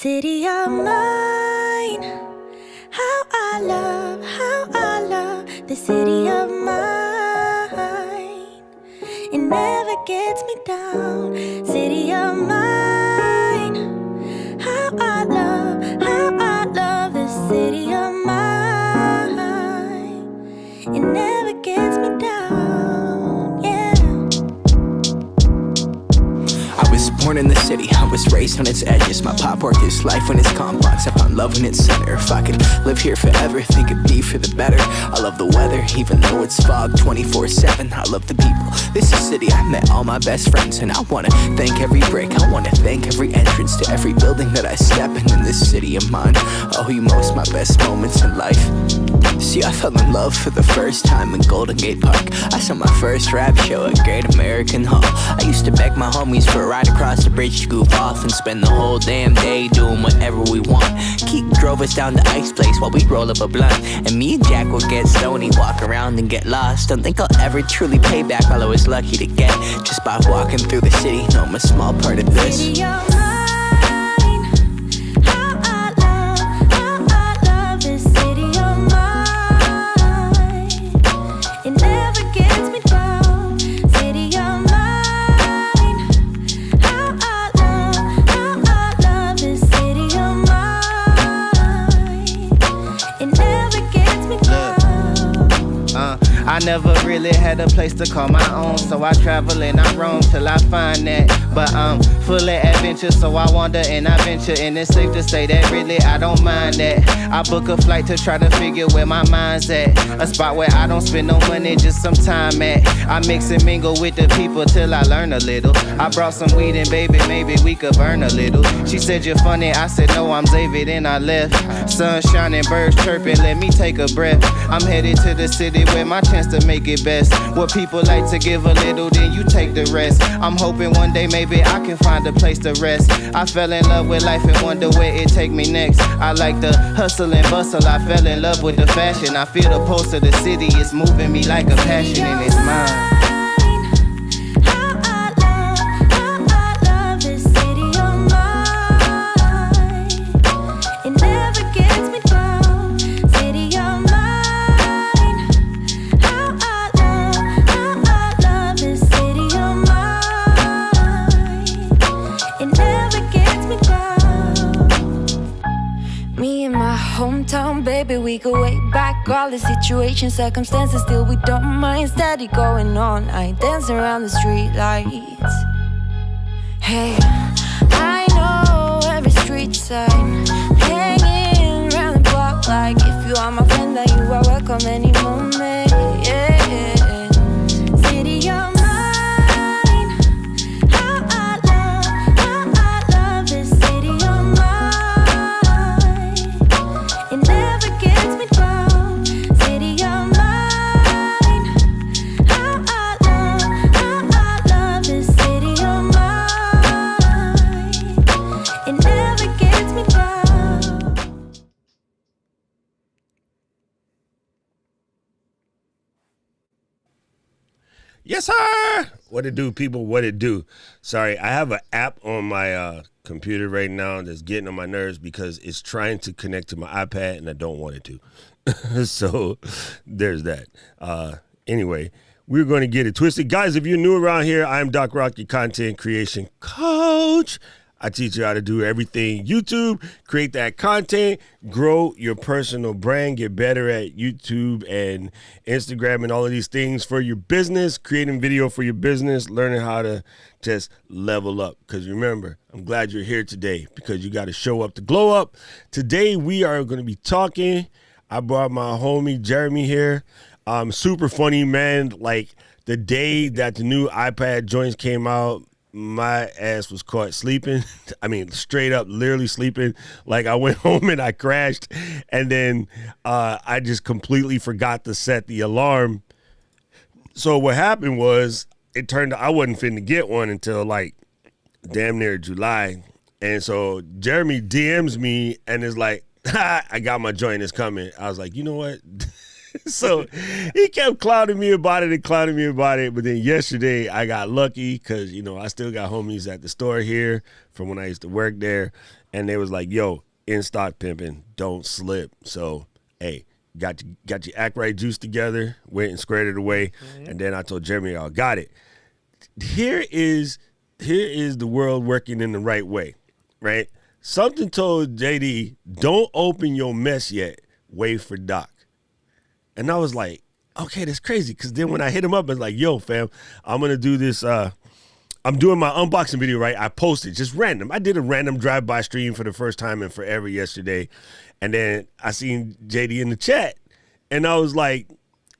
City of mine, how I love the city of mine. It never gets me down. City of mine, how I love the city of mine. It never gets me down, yeah. I was born in the city, I was raised on its edges. My pop worked his life when it's complex. I found love in its center. If I could live here forever, think it'd be for the better. I love the weather, even though it's fog 24/7. I love the people, this is city. I met all my best friends, and I wanna thank every brick. I wanna thank every entrance to every building that I step in this city of mine. I owe you most my best moments in life. See, I fell in love for the first time in Golden Gate Park. I saw my first rap show at Great American Hall. I used to beg my homies for a ride across the bridge to goof off and spend the whole damn day doing whatever we want. Keith drove us down to Ice Place while we'd roll up a blunt, and me and Jack would get stoned, walk around and get lost. Don't think I'll ever truly pay back all I was lucky to get just by walking through the city. No, I'm a small part of this. City of mine, how I love this city of mine. It never gets me down. City of mine, how I love this city of mine. It never gets me down. I never really had a place to call my own, so I travel and I roam till I find that. But I'm full of adventure, so I wander and I venture, and it's safe to say that really I don't mind that. I book a flight to try to figure where my mind's at, a spot where I don't spend no money, just some time at. I mix and mingle with the people till I learn a little. I brought some weed and baby, maybe we could burn a little. She said you're funny, I said no, I'm Xavier, then I left. Sun shining, birds chirping, let me take a breath. I'm headed to the city where my chance to make it best. Where people like to give a little, then you take the rest. I'm hoping one day maybe I can find a place to rest. I fell in love with life and wonder where it take me next. I like the hustle and bustle, I fell in love with the fashion. I feel the pulse of the city, it's moving me like a passion and it's mine. How I love this city of mine. It never gets me down. City of mine. How I love this city of mine. It never gets me down. Me and my hometown, baby, we go way back. All the situations, circumstances, still we don't mind. Steady going on, I dance around the street lights. Hey, I know every street sign, hanging around the block. Like if you are my friend, then you are welcome any moment. Yeah. City of mine, how I love this city of mine. It never gets me down. City of mine, how I love this city of mine. It never gets me down. Yes, sir. What it do, people? What it do? Sorry, I have an app on my computer right now that's getting on my nerves because it's trying to connect to my iPad and I don't want it to. So there's that. Anyway, we're going to get it twisted. Guys, if you're new around here, I'm Doc Rock, your content creation coach. I teach you how to do everything YouTube, create that content, grow your personal brand, get better at YouTube and Instagram and all of these things for your business, creating video for your business, learning how to just level up. Because remember, I'm glad you're here today because you got to show up to glow up. Today, we are going to be talking. I brought my homie Jeremy here. Super funny, man. Like the day that the new iPad joints came out, my ass was caught sleeping. I mean, straight up, literally sleeping. Like I went home and I crashed, and then I just completely forgot to set the alarm. So what happened was, it turned out I wasn't finna get one until like damn near July. And so Jeremy DMs me and is like, I got my joint, it's coming. I was like, you know what? So he kept clowning me about it. But then yesterday I got lucky because, I still got homies at the store here from when I used to work there. And they was like, yo, in stock pimping, don't slip. So, hey, got your Act Right juice together, went and squared it away. And then I told Jeremy, I got it. Here is the world working in the right way, right? Something told JD, don't open your mess yet. Wait for Doc. And I was like, okay, that's crazy. Because then when I hit him up, it's like, yo, fam, I'm going to do this. I'm doing my unboxing video, right? I posted just random. I did a random drive-by stream for the first time in forever yesterday. And then I seen JD in the chat. And I was like,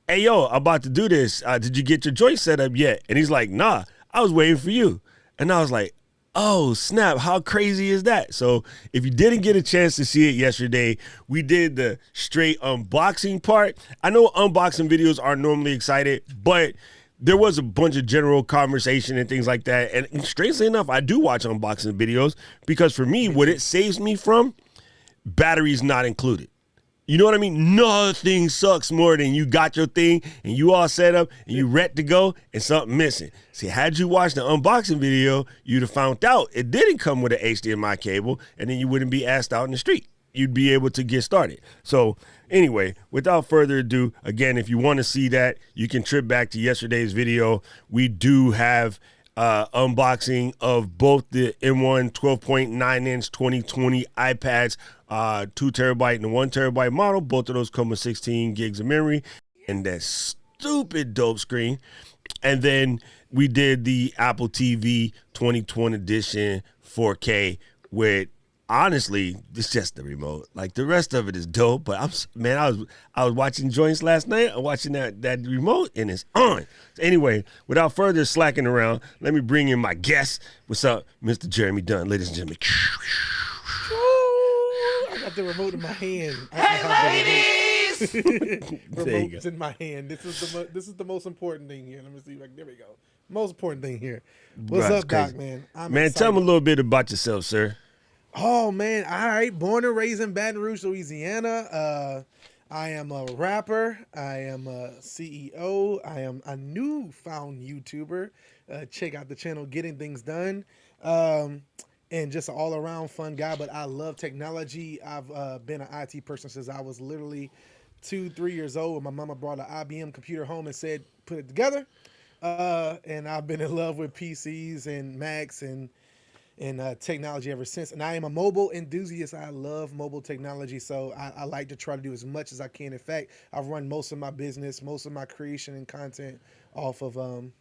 hey, yo, I'm about to do this. Did you get your joint set up yet? And he's like, nah, I was waiting for you. And I was like, oh, snap, how crazy is that? So if you didn't get a chance to see it yesterday, we did the straight unboxing part. I know unboxing videos are normally excited, but there was a bunch of general conversation and things like that. And strangely enough, I do watch unboxing videos because for me, what it saves me from, batteries not included. You know what I mean? Nothing sucks more than you got your thing and you all set up and you ready to go and something missing. See, had you watched the unboxing video, you'd have found out it didn't come with an HDMI cable and then you wouldn't be asked out in the street. You'd be able to get started. So anyway, without further ado, again, if you want to see that, you can trip back to yesterday's video. We do have unboxing of both the M1 12.9-inch 2020 iPads, 2 terabyte and 1 terabyte model. Both of those come with 16 gigs of memory and that stupid dope screen. And then we did the Apple TV 2020 edition 4K with, honestly, it's just the remote. Like the rest of it is dope, but I was watching joints last night. I'm watching that remote and it's on. So anyway, without further slacking around, let me bring in my guest. What's up, Mr. Jeremy Dunn, ladies and gentlemen. I got the remote in my hand. Hey, ladies! Remote's in my hand. This is the most important thing here. Let me see. There we go. Most important thing here. What's up, Doc, man? I'm excited. Tell me a little bit about yourself, sir. Oh, man. All right. Born and raised in Baton Rouge, Louisiana. I am a rapper. I am a CEO. I am a newfound YouTuber. Check out the channel, Getting Things Done. And just an all-around fun guy, but I love technology. I've been an IT person since I was literally 2-3 years old. And my mama brought an IBM computer home and said, put it together. And I've been in love with PCs and Macs and technology ever since. And I am a mobile enthusiast. I love mobile technology, so I like to try to do as much as I can. In fact, I run most of my business, most of my creation and content off of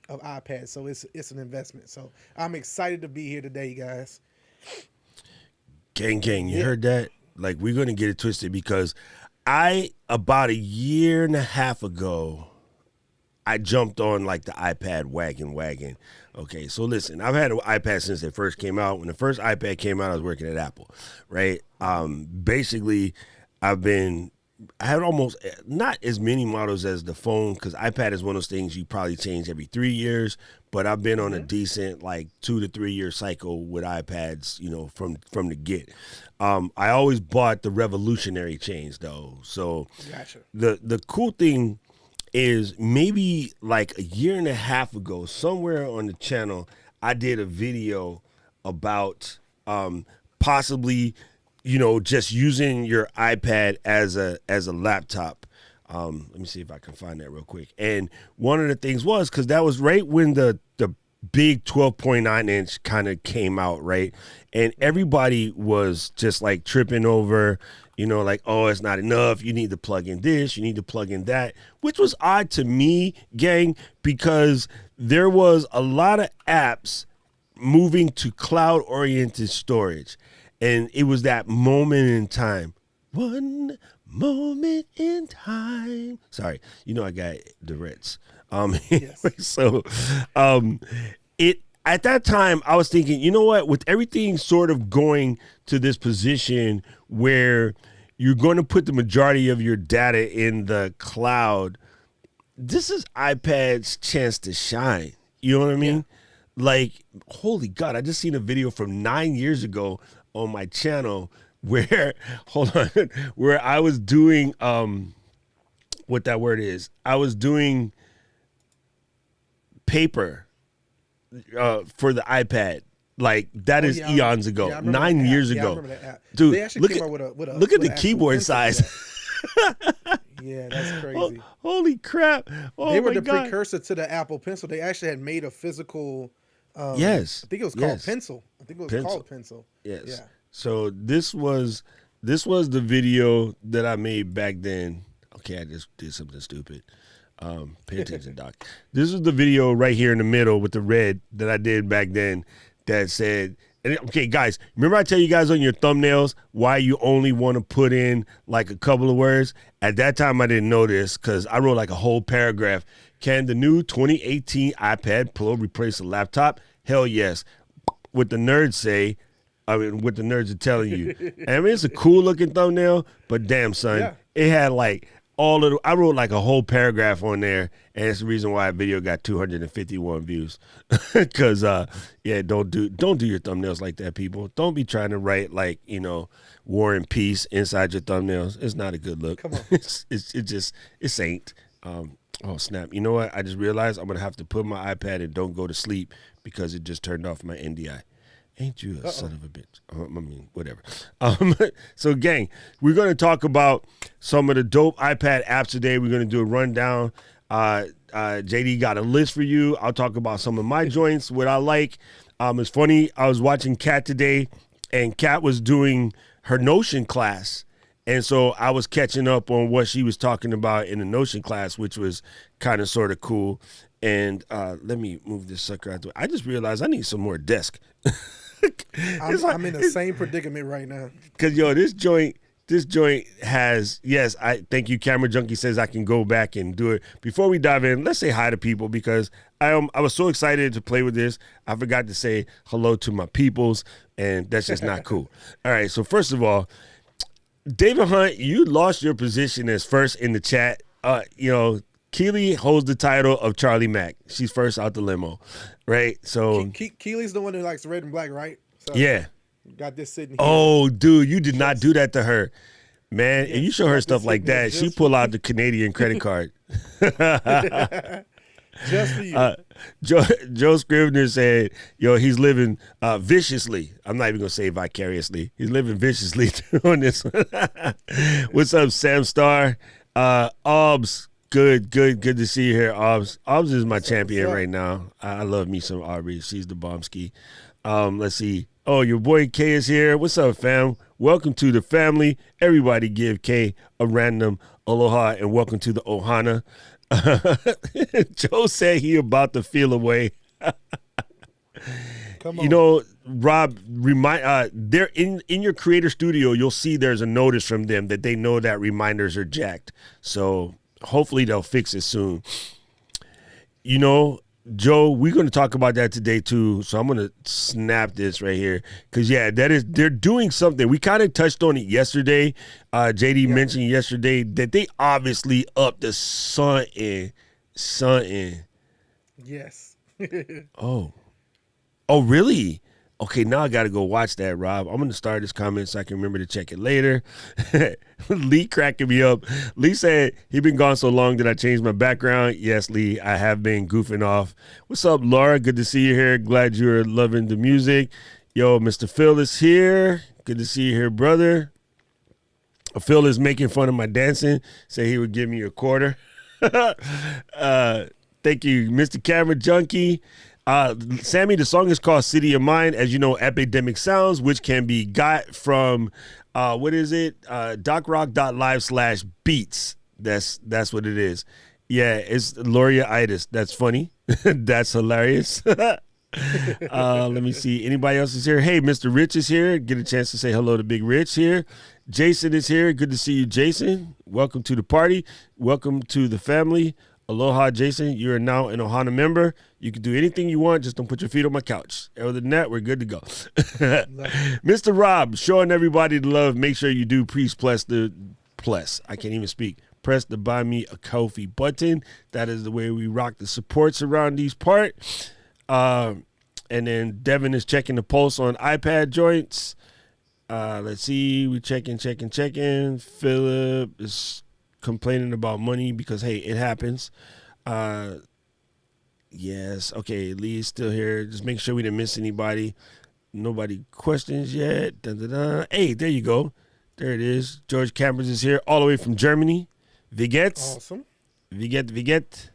iPad, so it's an investment. So I'm excited to be here today, guys. Gang, you heard that? Like, we're going to get it twisted because about a year and a half ago, I jumped on like the iPad wagon. Okay, so listen, I've had an iPad since it first came out. When the first iPad came out, I was working at Apple, right? Basically, I had almost not as many models as the phone because iPad is one of those things you probably change every 3 years, but I've been on a decent like 2 to 3 year cycle with iPads, from the get. I always bought the revolutionary change though. So Gotcha. The cool thing is maybe like a year and a half ago, somewhere on the channel, I did a video about possibly, just using your iPad as a laptop. Let me see if I can find that real quick. And one of the things was, because that was right when the big 12.9 inch kind of came out, right? And everybody was just like tripping over, like, oh, it's not enough. You need to plug in this, you need to plug in that, which was odd to me, gang, because there was a lot of apps moving to cloud-oriented storage. And it was that moment in time. One moment in time. Sorry, I got the Ritz. Yes. So at that time, I was thinking, you know what, with everything sort of going to this position where you're going to put the majority of your data in the cloud, this is iPad's chance to shine. You know what I mean? Yeah. Like, holy God, I just seen a video from 9 years ago on my channel where, where I was doing what that word is. I was doing paper for the iPad. Like that is eons ago, Yeah, I remember 9 that app. years Yeah, I ago. remember that app. Dude, They actually look came at out with a look at with the an keyboard actual pencil size. for that. Yeah, that's crazy. Holy crap! Oh They were my the God. precursor to the Apple Pencil. They actually had made a physical. Yes, I think it was called yes. Pencil. I think it was Pencil. called Pencil. Yes. Yeah. So this was the video that I made back then. Okay, I just did something stupid. Pay attention, Doc. This is the video right here in the middle with the red that I did back then that said, and okay, guys, remember I tell you guys on your thumbnails why you only want to put in like a couple of words? At that time, I didn't know this because I wrote like a whole paragraph. Can the new 2018 iPad Pro replace a laptop? Hell yes. What the nerds say, I mean, what the nerds are telling you. And I mean, it's a cool looking thumbnail, but damn, son, Yeah. it had like I wrote like a whole paragraph on there, and it's the reason why a video got 251 views. Cause yeah, don't do your thumbnails like that, people. Don't be trying to write like, War and Peace inside your thumbnails. It's not a good look. Come on. it ain't. Oh snap! You know what? I just realized I'm gonna have to put my iPad and don't go to sleep because it just turned off my NDI. Ain't you a son of a bitch? I mean, whatever. So, gang, we're going to talk about some of the dope iPad apps today. We're going to do a rundown. JD got a list for you. I'll talk about some of my joints, what I like. It's funny. I was watching Kat today, and Kat was doing her Notion class. And so I was catching up on what she was talking about in the Notion class, which was kind of sort of cool. And let me move this sucker out the way. I just realized I need some more desk. I'm in the same predicament right now. Cause this joint has, yes, I thank you. Camera Junkie says I can go back and do it. Before we dive in, let's say hi to people because I was so excited to play with this. I forgot to say hello to my peoples, and that's just not cool. All right, so first of all, David Hunt, you lost your position as first in the chat. Keely holds the title of Charlie Mack. She's first out the limo, right? So Keely's the one who likes red and black, right? So yeah. Got this sitting here. Oh, dude, you did not do that to her, man. And you show her stuff like that, she pull out the Canadian credit card. Just for you. Joe Scrivener said, he's living viciously. I'm not even going to say vicariously. He's living viciously on this one. What's up, Sam Star? Obs, good to see you here, Obs. Obs is my champion right now. I love me some Aubrey. She's the bombski. Let's see. Oh, your boy K is here. What's up, fam? Welcome to the family. Everybody give K a random aloha and welcome to the Ohana. Joe said he about to feel away. Come on. Rob, they're in your creator studio. You'll see there's a notice from them that they know that reminders are jacked. So hopefully they'll fix it soon. Joe, we're going to talk about that today too. So I'm going to snap this right here because they're doing something. We kind of touched on it yesterday. JD mentioned yesterday that they obviously upped the something. Yes. Oh, really? Okay, now I got to go watch that, Rob. I'm going to start this comment so I can remember to check it later. Lee cracking me up. Lee said he been gone so long that I changed my background. Yes, Lee, I have been goofing off. What's up, Laura? Good to see you here. Glad you're loving the music. Yo, Mr. Phil is here. Good to see you here, brother. Phil is making fun of my dancing. Say he would give me a quarter. Thank you, Mr. Camera Junkie. Sammy, the song is called City of Mind, as you know, Epidemic Sounds, which can be got from, docrock.live/beats. That's what it is. Yeah, it's Lauria-itis. That's funny. That's hilarious. Let me see. Anybody else is here? Hey, Mr. Rich is here. Get a chance to say hello to Big Rich here. Jason is here. Good to see you, Jason. Welcome to the party. Welcome to the family. Aloha, Jason. You are now an Ohana member. You can do anything you want. Just don't put your feet on my couch. Other than that, we're good to go. Mr. Rob, showing everybody the love. Make sure you do please press the I can't even speak. Press the buy me a coffee button. That is the way we rock the supports around these parts. And then Devin is checking the pulse on iPad joints. Let's see. We checking. Philip is complaining about money because, hey, it happens. Yes. Okay. Lee's still here. Just make sure we didn't miss anybody. Nobody questions yet. Dun, dun, dun. Hey, there you go. There it is. George Campers is here all the way from Germany. Vigets. Awesome. Viget.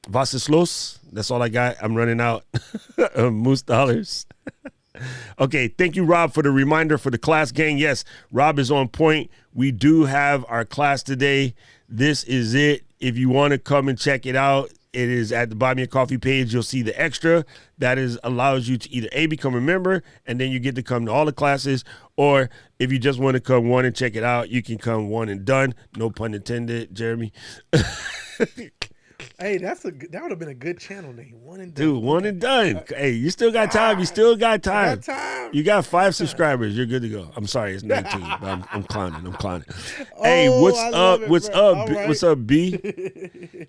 Was ist los? That's all I got. I'm running out. Moose dollars. Okay, thank you, Rob, for the reminder for the class gang. Yes, Rob is on point. We do have our class today. This is it. If you want to come and check it out, it is at the Buy Me a Coffee page. You'll see the extra. That is allows you to either A, become a member, and then you get to come to all the classes, or if you just want to come one and check it out, you can come one and done. No pun intended, Jeremy. Hey, that would have been a good channel name. One and done. Dude, one and done. Hey, you still got time. You still got time. time. You got 5 subscribers. You're good to go. I'm sorry, it's 19, but I'm clowning. Hey, what's up? What's up? Right. What's up, B?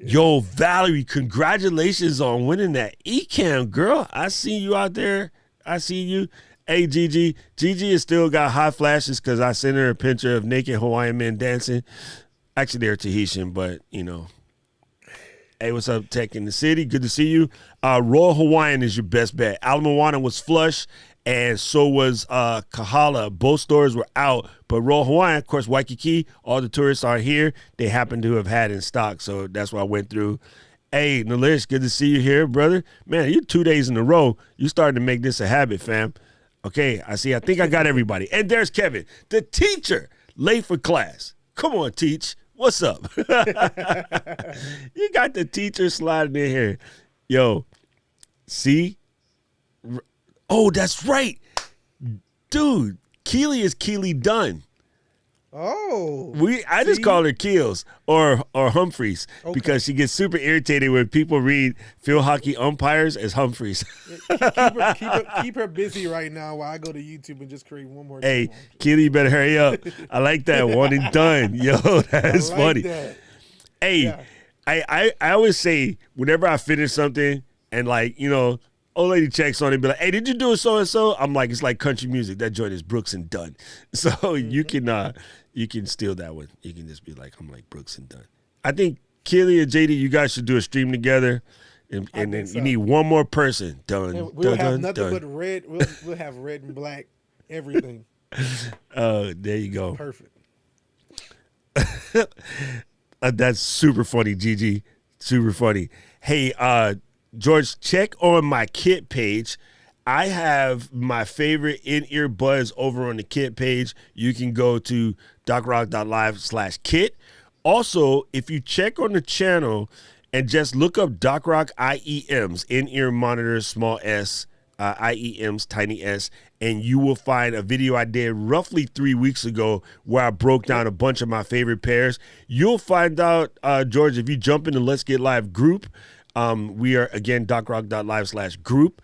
Yo, Valerie, congratulations on winning that Ecamm, girl. I see you out there. I see you. Hey, Gigi. Gigi has still got hot flashes because I sent her a picture of naked Hawaiian men dancing. Actually, they're Tahitian, but, you know. Hey, what's up, Tech in the City? Good to see you. Royal Hawaiian is your best bet. Ala Moana was flush, and so was Kahala. Both stores were out, but Royal Hawaiian, of course, Waikiki, all the tourists are here. They happen to have had in stock, so that's what I went through. Hey, Nalish, good to see you here, brother. Man, you're 2 days in a row. You starting to make this a habit, fam. Okay, I see. I think I got everybody. And there's Kevin, the teacher, late for class. Come on, teach. What's up? You got the teacher sliding in here. Yo, see? Oh, that's right. Dude, Keely is Keely Dunn. Oh. I just call her Keels or Humphreys because she gets super irritated when people read field hockey umpires as Humphreys. Keep her busy right now while I go to YouTube and just create one more. Hey, Keely, you better hurry up. I like that. One and done. Yo, that's funny. That. Hey, Yeah. I always say whenever I finish something and like, you know, old lady checks on it and be like, hey, did you do so and so? I'm like, it's like country music. That joint is Brooks and Dunn. So you can steal that one. You can just be like, I'm like Brooks and Dunn. I think Keely and JD, you guys should do a stream together. And then you need one more person. Done. We'll have nothing but red. We'll have red and black, everything. Oh, there you go. Perfect. That's super funny, Gigi. Super funny. Hey, George, check on my kit page. I have my favorite in-ear buds over on the kit page. You can go to docrock.live/kit. Also, if you check on the channel and just look up DocRock IEMs, in-ear monitors, small s, IEMs, tiny s, and you will find a video I did roughly 3 weeks ago where I broke down a bunch of my favorite pairs. You'll find out, George, if you jump in the Let's Get Live group. We are, again, docrock.live/group.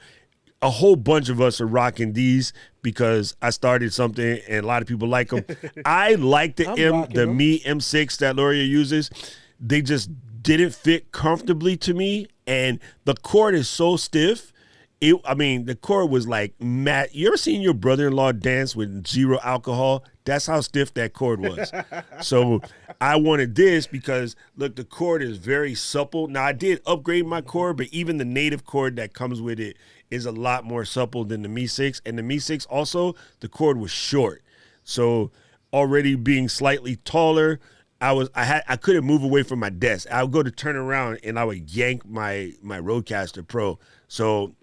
A whole bunch of us are rocking these because I started something and a lot of people like them. I like the Mi M6 that Loria uses. They just didn't fit comfortably to me, and the cord is so stiff. The cord was like matte. You ever seen your brother-in-law dance with 0 alcohol? That's how stiff that cord was. So I wanted this because, look, the cord is very supple. Now, I did upgrade my cord, but even the native cord that comes with it is a lot more supple than the Mi 6. And the Mi 6 also, the cord was short. So already being slightly taller, I couldn't move away from my desk. I would go to turn around and I would yank my Rodecaster Pro. So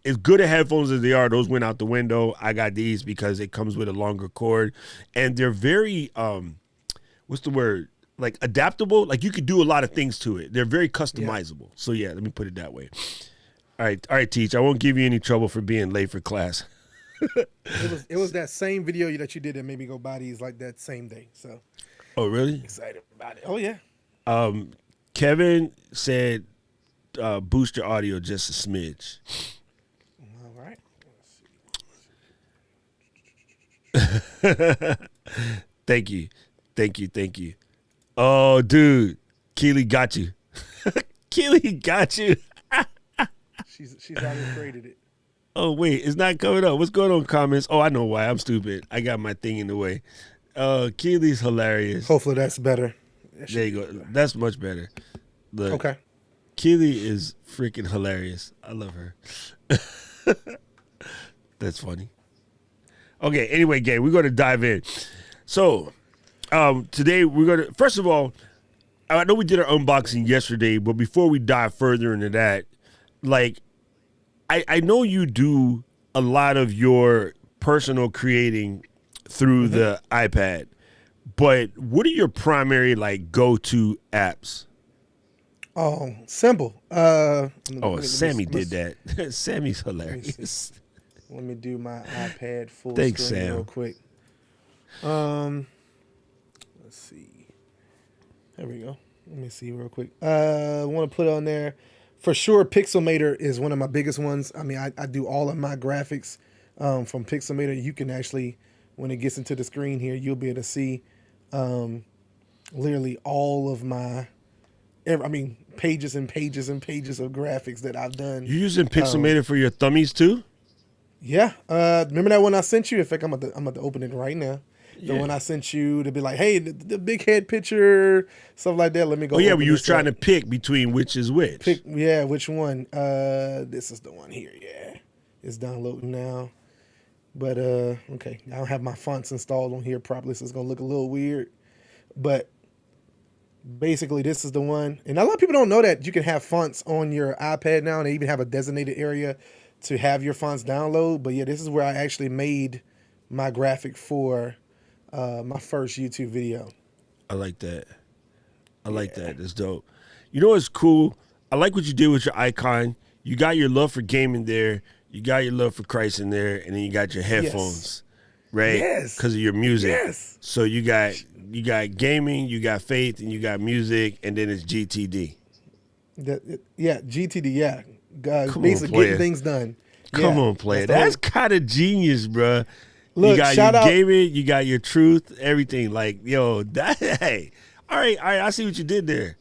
as good at headphones as they are, those went out the window. I got these because it comes with a longer cord, and they're very what's the word? Like adaptable. Like you could do a lot of things to it. They're very customizable. Yeah. So yeah, let me put it that way. All right, Teach. I won't give you any trouble for being late for class. It was that same video that you did that made me go buy these like that same day. So. Oh really? Excited about it. Oh yeah. Kevin said boost your audio just a smidge. All right. Thank you. Oh, dude, Keely got you. Keely got you. She's already created it. Oh wait, it's not coming up. What's going on? Comments? Oh, I know why. I'm stupid. I got my thing in the way. Keely's hilarious. Hopefully that's better. There you go. That's much better. Look, Okay. Keely is freaking hilarious. I love her. That's funny. Okay, anyway, gang, we're going to dive in. So, today we're going to, first of all, I know we did our unboxing yesterday, but before we dive further into that, like, I know you do a lot of your personal creating through the iPad, but what are your primary, like, go-to apps? Oh, simple. Sammy did that. Sammy's hilarious. Let me do my iPad full Thanks, screen Sam. real quick. Let's see. There we go. Let me see real quick. I want to put on there for sure. Pixelmator is one of my biggest ones. I mean, I do all of my graphics from Pixelmator. You can actually, when it gets into the screen here, you'll be able to see literally all of my, pages and pages and pages of graphics that I've done. You using Pixelmator for your thummies too? Yeah. Remember that one I sent you? In fact, I'm about to open it right now. The one I sent you to be like, hey, the big head picture, stuff like that. Let me go. Oh yeah, we was trying to pick between which is which. Which one? This is the one here. Yeah, it's downloading now. But okay, I don't have my fonts installed on here properly, so it's gonna look a little weird. But basically, this is the one. And a lot of people don't know that you can have fonts on your iPad now, and they even have a designated area to have your fonts download. But yeah, this is where I actually made my graphic for my first YouTube video. I like that. I like that. That's dope. You know what's cool? I like what you did with your icon. You got your love for gaming there. You got your love for Christ in there, and then you got your headphones, right? Yes. Because of your music. Yes. So you got gaming, you got faith, and you got music, and then it's GTD. GTD. Yeah. Basically getting things done. Come on, player. That's kind of genius, bro. Look, you got shout your out, gaming, you got your truth, everything. Like, yo, hey. All right, I see what you did there.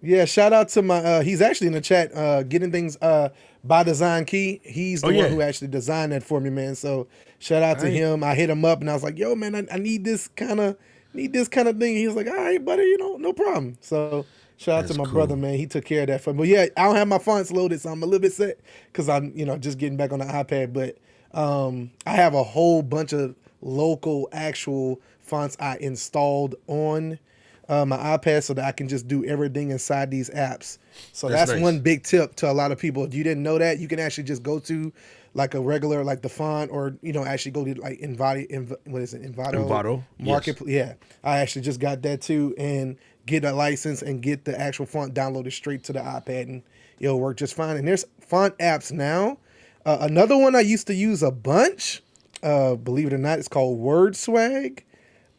Yeah, shout out to my he's actually in the chat, getting things by Design Key. He's the one who actually designed that for me, man. So shout out to him. I hit him up and I was like, yo, man, I need this kind of thing. He was like, all right, buddy, no problem. So shout out to my brother, man. He took care of that for me. But yeah, I don't have my fonts loaded, so I'm a little bit set because I'm, just getting back on the iPad. But I have a whole bunch of local actual fonts I installed on my iPad so that I can just do everything inside these apps. So that's nice. One big tip to a lot of people. If you didn't know that, you can actually just go to like a regular, like the font, or actually go to like Envato Marketplace. Yes. Yeah, I actually just got that too, and get a license and get the actual font downloaded straight to the iPad, and it'll work just fine. And there's font apps now. Another one I used to use a bunch, believe it or not, it's called WordSwag.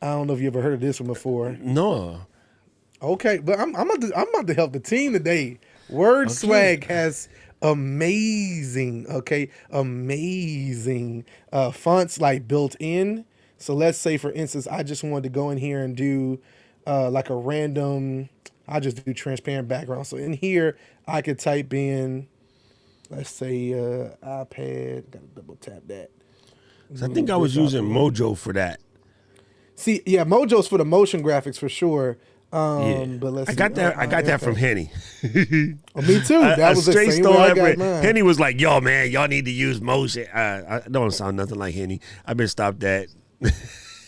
I don't know if you ever heard of this one before. No. Okay, but I'm about to help the team today. WordSwag has amazing fonts like built in. So let's say, for instance, I just wanted to go in here and do like a random, I just do transparent background. So in here, I could type in, let's say iPad, gotta double tap that. So I think I was using Mojo for that. See, yeah, Mojo's for the motion graphics for sure. But let's see. I got that from Henny. Oh, me too. That was the same way I got mine. Henny was like, yo, man, y'all need to use motion. I don't sound nothing like Henny. I've been stopped that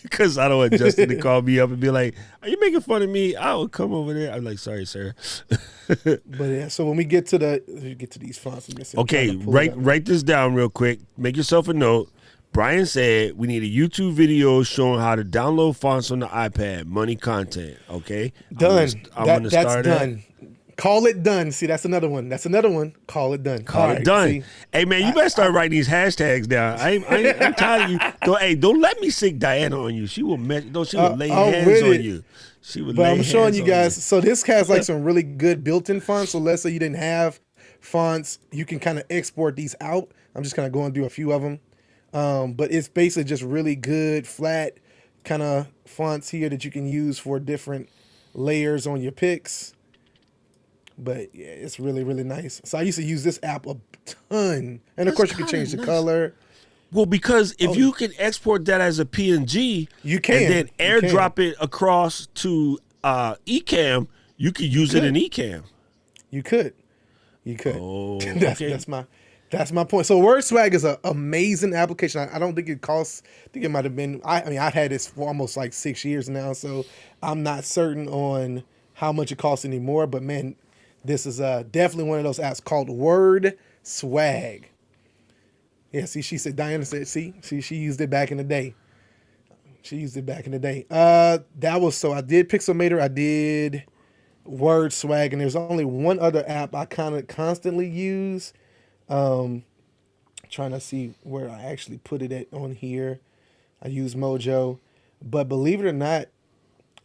because I don't want Justin to call me up and be like, are you making fun of me? I will come over there. I'm like, sorry, sir. But yeah, so when we get to these fonts, okay, write this down real quick. Make yourself a note. Brian said we need a YouTube video showing how to download fonts on the iPad. Money content, okay? Done. I'm That's done. Call it done. See, that's another one. Call it done. Call it done. See, hey, man, you better start writing these hashtags down. I'm telling you. Don't let me sick Diana on you. She will lay hands on you. She would. But I'm showing you guys. So this has like some really good built-in fonts. So let's say you didn't have fonts, you can kind of export these out. I'm just kind of going through a few of them. But it's basically just really good, flat kind of fonts here that you can use for different layers on your pics. But yeah, it's really, really nice. So I used to use this app a ton. And of course you can change the color. Well, because if you can export that as a PNG, you can, and then airdrop it across to Ecamm, you could use it in Ecamm. You could. Oh, that's, okay. that's my point. So WordSwag is an amazing application. I don't think it costs. I think it might have been. I mean, I've had this for almost like 6 years now, so I'm not certain on how much it costs anymore. But man, this is definitely one of those apps called WordSwag. Yeah, see, she said, Diana said, see, she used it back in the day. That was, so I did Pixelmator, I did WordSwag, and there's only one other app I kind of constantly use. Trying to see where I actually put it at on here. I use Mojo, but believe it or not,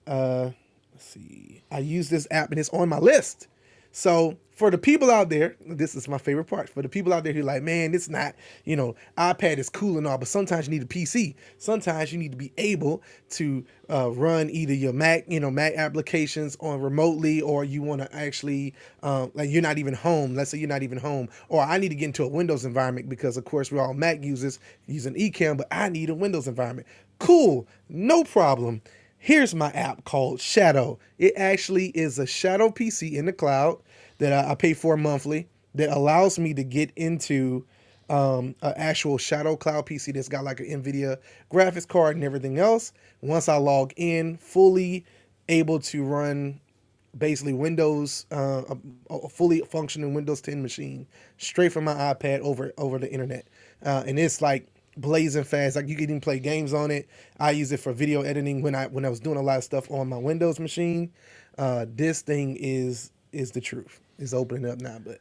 let's see, I use this app and it's on my list. So for the people out there, this is my favorite part. For the people out there who are like, man, it's not, iPad is cool and all, but sometimes you need a PC. Sometimes you need to be able to run either your Mac, Mac applications on remotely, or you want to actually, like you're not even home. Let's say you're not even home, or I need to get into a Windows environment because, of course, we're all Mac users using Ecamm, but I need a Windows environment. Cool, no problem. Here's my app called Shadow. It actually is a Shadow PC in the cloud that I pay for monthly that allows me to get into an actual Shadow Cloud PC that's got like an NVIDIA graphics card and everything else. Once I log in, fully able to run basically Windows, a fully functioning Windows 10 machine straight from my iPad over the internet. And it's like blazing fast. Like you can even play games on it. I use it for video editing when I was doing a lot of stuff on my Windows machine. This thing is the truth. It's opening up now, but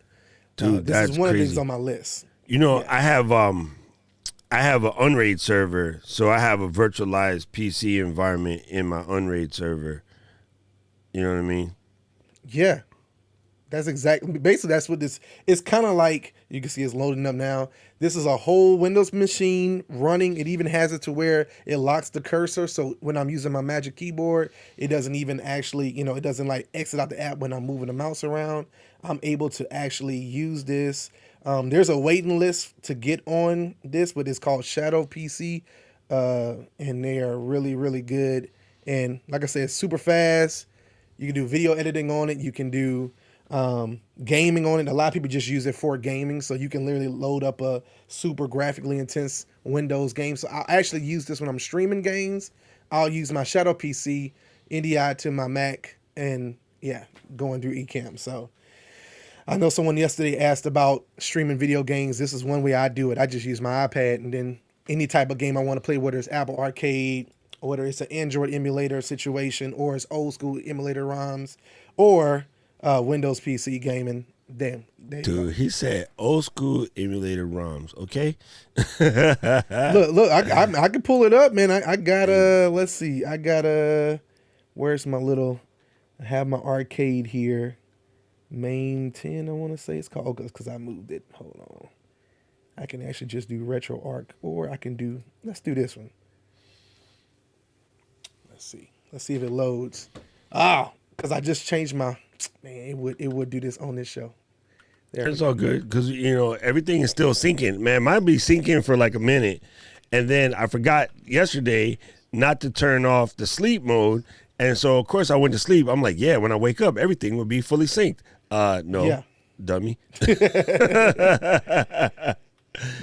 Dude, this that's is one crazy. of the things on my list. Yeah. I have an Unraid server, so I have a virtualized PC environment in my Unraid server. You know what I mean? Yeah. That's what this, it's kind of like, you can see it's loading up now. This is a whole Windows machine running. It even has it to where it locks the cursor. So when I'm using my Magic Keyboard, it doesn't even actually, it doesn't like exit out the app when I'm moving the mouse around. I'm able to actually use this. There's a waiting list to get on this, but it's called Shadow PC. And they are really, really good. And like I said, it's super fast. You can do video editing on it. You can do gaming on it. A lot of people just use it for gaming, so you can literally load up a super graphically intense Windows game. So I actually use this when I'm streaming games. I'll use my Shadow PC, NDI to my Mac, and going through Ecamm. So I know someone yesterday asked about streaming video games. This is one way I do it. I just use my iPad, and then any type of game I want to play, whether it's Apple Arcade, or whether it's an Android emulator situation, or it's old school emulator ROMs, or Windows PC gaming. Damn. Dude, he said old school emulator ROMs. Okay. Look, I can pull it up, man. I got let's see. I got where's my little, I have my arcade here. Main 10, I want to say it's called, because I moved it. Hold on. I can actually just do RetroArch, or I can do, let's do this one. Let's see if it loads. Because I just changed my, man, it would do this on this show. It's all good because, everything is still syncing. Man, mine be syncing for like a minute. And then I forgot yesterday not to turn off the sleep mode. And so, of course, I went to sleep. I'm like, when I wake up, everything will be fully synced. No, dummy.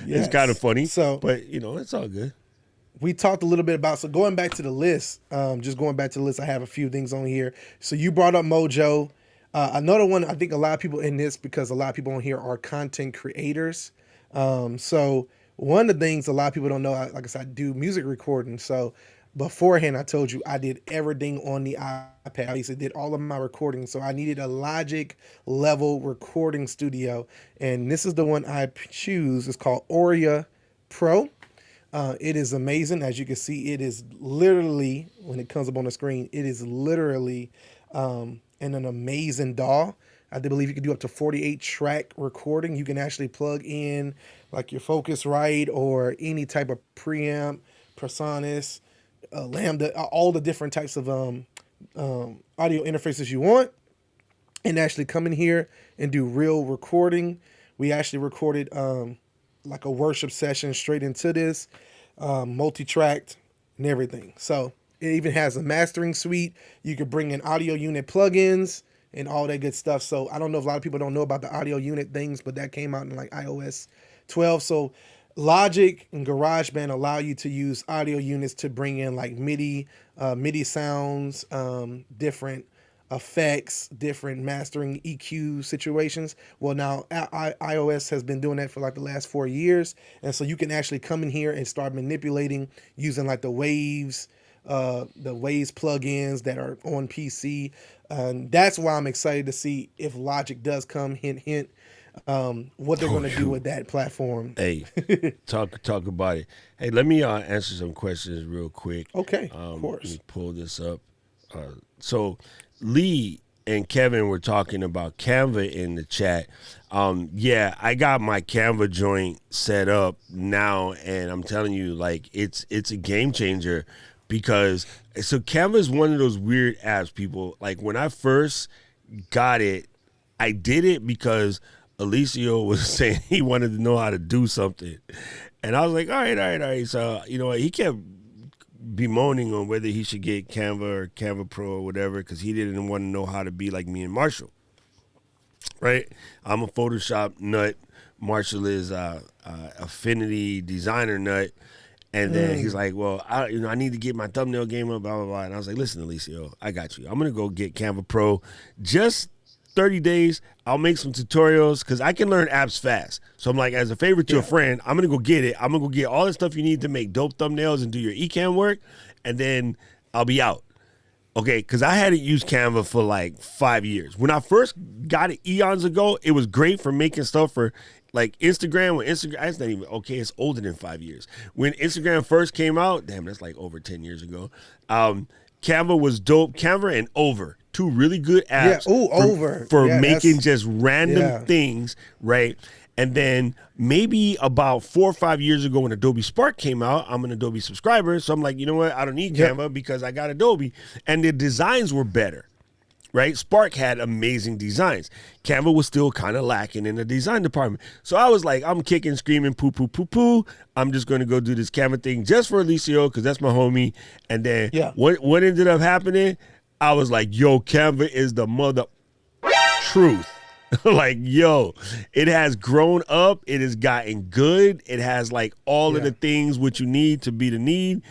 It's kind of funny. So, but, it's all good. We talked a little bit about, so going back to the list, I have a few things on here. So you brought up Mojo. Another one, I think a lot of people in this, because a lot of people on here are content creators. So one of the things a lot of people don't know, like I said, I do music recording. So beforehand, I told you I did everything on the iPad. I did all of my recording. So I needed a Logic level recording studio. And this is the one I choose. It's called Aura Pro. It is amazing. As you can see, it is literally, when it comes up on the screen, it is literally an amazing DAW. I do believe you can do up to 48 track recording. You can actually plug in like your Focusrite or any type of preamp, Presonus, Lambda, all the different types of audio interfaces you want, and actually come in here and do real recording. We actually recorded like a worship session straight into this, multi-tracked and everything. So It even has a mastering suite. You could bring in audio unit plugins and all that good stuff. So I don't know if a lot of people don't know about the audio unit things, but that came out in like iOS 12. So Logic and GarageBand allow you to use audio units to bring in like MIDI sounds, different effects, different mastering EQ situations. Well, now iOS has been doing that for like the last 4 years, and so you can actually come in here and start manipulating using like the Waves plugins that are on PC. That's why I'm excited to see if Logic does come, hint hint, what they're going to do with that platform. Hey, talk about it. Hey, let me answer some questions real quick. Okay, of course. Let me pull this up. So Lee and Kevin were talking about Canva in the chat. Yeah, I got my Canva joint set up now, and I'm telling you, like, it's a game changer. Because so Canva is one of those weird apps, people. Like, when I first got it, I did it because Alicio was saying he wanted to know how to do something. And I was like, all right. So, you know, he kept bemoaning on whether he should get Canva or Canva Pro or whatever because he didn't want to know how to be like me and Marshall. Right? I'm a Photoshop nut. Marshall is a Affinity designer nut. And then he's like, well, I need to get my thumbnail game up, blah, blah, blah. And I was like, listen, Alicio, I got you. I'm going to go get Canva Pro. Just 30 days, I'll make some tutorials because I can learn apps fast. So I'm like, as a favor to a friend, I'm going to go get it. I'm going to go get all the stuff you need to make dope thumbnails and do your eCam work. And then I'll be out. Okay, because I hadn't used Canva for like 5 years. When I first got it eons ago, it was great for making stuff for like Instagram. When Instagram, it's not even, okay, it's older than 5 years. When Instagram first came out, damn, that's like over 10 years ago. Canva was dope. Canva and Over, two really good apps for making just random things, right? And then maybe about 4 or 5 years ago when Adobe Spark came out, I'm an Adobe subscriber. So I'm like, you know what? I don't need Canva because I got Adobe. And the designs were better, right? Spark had amazing designs. Canva was still kind of lacking in the design department. So I was like, I'm kicking, screaming, poo, poo, poo, poo. I'm just going to go do this Canva thing just for Alicio because that's my homie. And then what ended up happening, I was like, yo, Canva is the mother truth. Like, yo, it has grown up. It has gotten good. It has like all of the things what you need to be the need.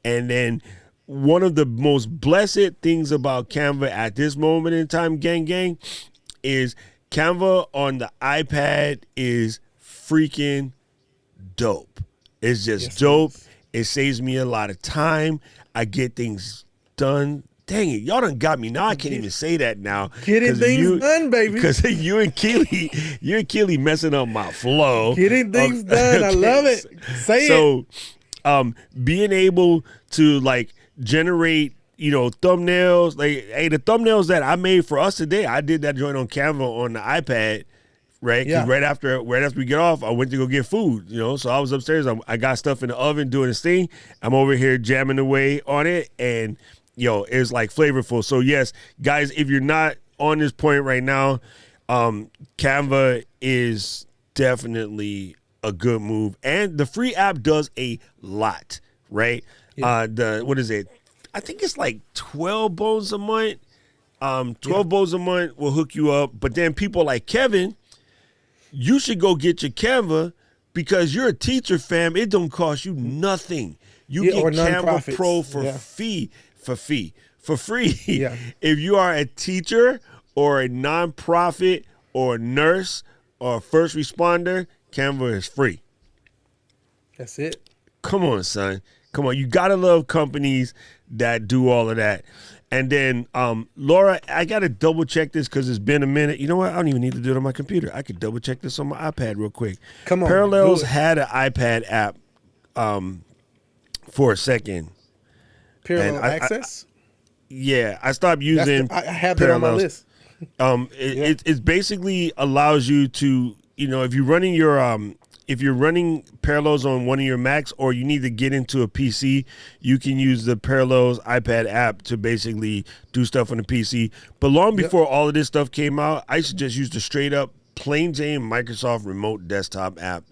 And then one of the most blessed things about Canva at this moment in time, gang, is Canva on the iPad is freaking dope. It's just dope. It saves me a lot of time. I get things done. Dang it, y'all done got me. Now I can't even say that now. Getting things done, baby. Because you and Keely messing up my flow. Getting things done. I love it. Say it. So being able to like generate, you know, thumbnails. Like, hey, the thumbnails that I made for us today, I did that joint on Canva on the iPad. Right, because right after we get off, I went to go get food. You know, so I was upstairs. I got stuff in the oven doing this thing. I'm over here jamming away on it, and yo, it's like flavorful. So yes, guys, if you're not on this point right now, Canva is definitely a good move, and the free app does a lot. Right, what is it? I think it's like 12 bones a month. 12 bones a month will hook you up, but then people like Kevin. You should go get your Canva because you're a teacher, fam. It don't cost you nothing. You get Canva Pro for free. Yeah. If you are a teacher or a nonprofit or a nurse or a first responder, Canva is free. That's it. Come on, son. Come on. You got to love companies that do all of that. And then, Laura, I got to double check this because it's been a minute. You know what? I don't even need to do it on my computer. I could double check this on my iPad real quick. Come on. Parallels had an iPad app for a second. Parallel Access? I stopped using I have that on my list. It basically allows you to, you know, if you're running Parallels on one of your Macs or you need to get into a PC, you can use the Parallels iPad app to basically do stuff on the PC. But long before all of this stuff came out, I used to just use the straight up plain Jane Microsoft Remote desktop app.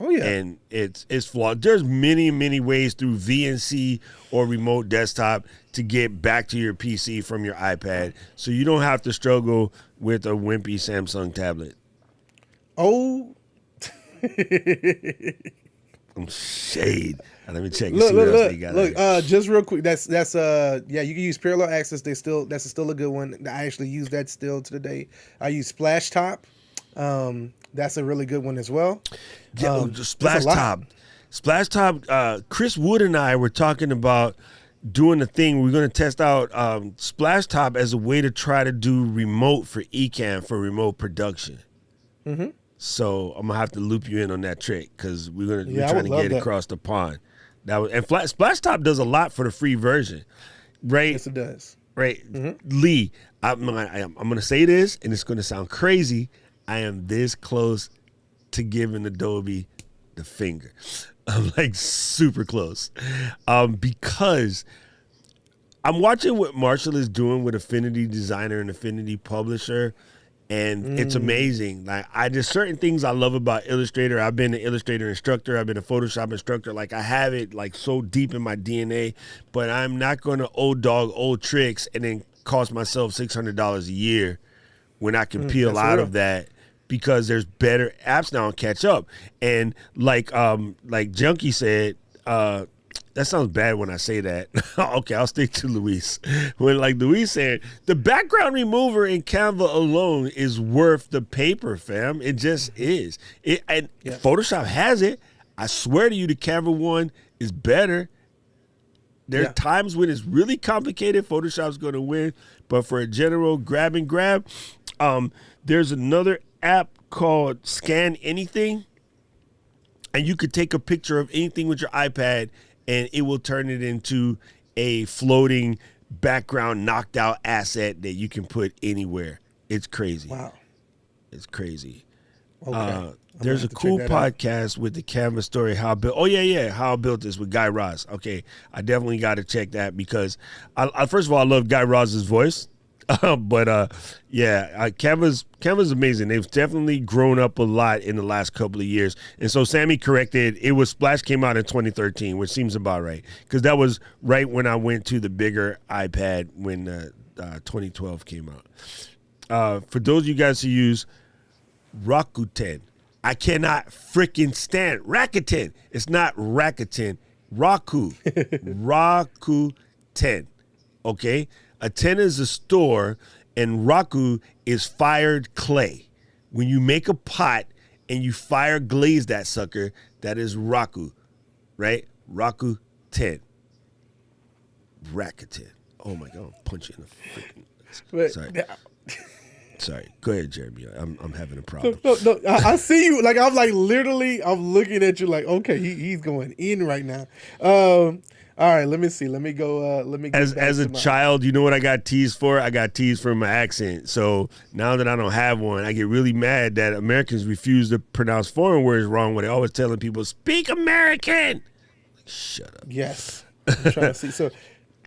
Oh, yeah. And it's flawed. There's many ways through VNC or remote desktop to get back to your PC from your iPad, so you don't have to struggle with a wimpy Samsung tablet. Oh, I'm shade. Let me check. Look. Just real quick. That's yeah. You can use parallel access. That's still a good one. I actually use that still to the day. I use Splash Top. That's a really good one as well. Splash Top. Chris Wood and I were talking about doing a thing. We're going to test out Splash Top as a way to try to do remote for Ecamm for remote production. Mm-hmm. So I'm gonna have to loop you in on that trick because we're trying to get across the pond. Splash Top does a lot for the free version, right? Yes, it does. Right, Lee. I'm gonna say this, and it's gonna sound crazy. I am this close to giving Adobe the finger. I'm like super close, because I'm watching what Marshall is doing with Affinity Designer and Affinity Publisher. And it's amazing. Like there's certain things I love about Illustrator. I've been an Illustrator instructor. I've been a Photoshop instructor. Like I have it like so deep in my DNA. But I'm not going to old tricks and then cost myself $600 a year when I can peel out of that, because there's better apps now and catch up. And like Junkie said, that sounds bad when I say that. Okay, I'll stick to Luis. When like Luis said, the background remover in Canva alone is worth the paper, fam. It just is. Photoshop has it. I swear to you, the Canva one is better. There are times when it's really complicated, Photoshop's going to win. But for a general grab and grab, there's another app called Scan Anything. And you could take a picture of anything with your iPad and it will turn it into a floating background knocked out asset that you can put anywhere. It's crazy. Wow. It's crazy. Okay. There's a cool podcast with the Canvas story, How I Built This with Guy Raz. Okay, I definitely got to check that because, first of all, I love Guy Raz's voice. Canva's amazing. They've definitely grown up a lot in the last couple of years. And so Sammy corrected, Splash came out in 2013, which seems about right. Because that was right when I went to the bigger iPad when 2012 came out. For those of you guys who use Rakuten, I cannot freaking stand Rakuten. It's not Rakuten. Rakuten. Okay? A 10 is a store, and Raku is fired clay. When you make a pot and you fire glaze that sucker, that is Raku, right? Raku 10. Rakuten. Oh my God, I'll punch you in the freaking. Sorry. Sorry. Go ahead, Jeremy. I'm having a problem. No, I see you. Like I'm like literally, I'm looking at you like, okay, he's going in right now. All right, let me see. Let me go. As a child, you know what I got teased for? I got teased for my accent. So now that I don't have one, I get really mad that Americans refuse to pronounce foreign words wrong when they're always telling people, speak American. Shut up. Yes. I'm trying to see. So,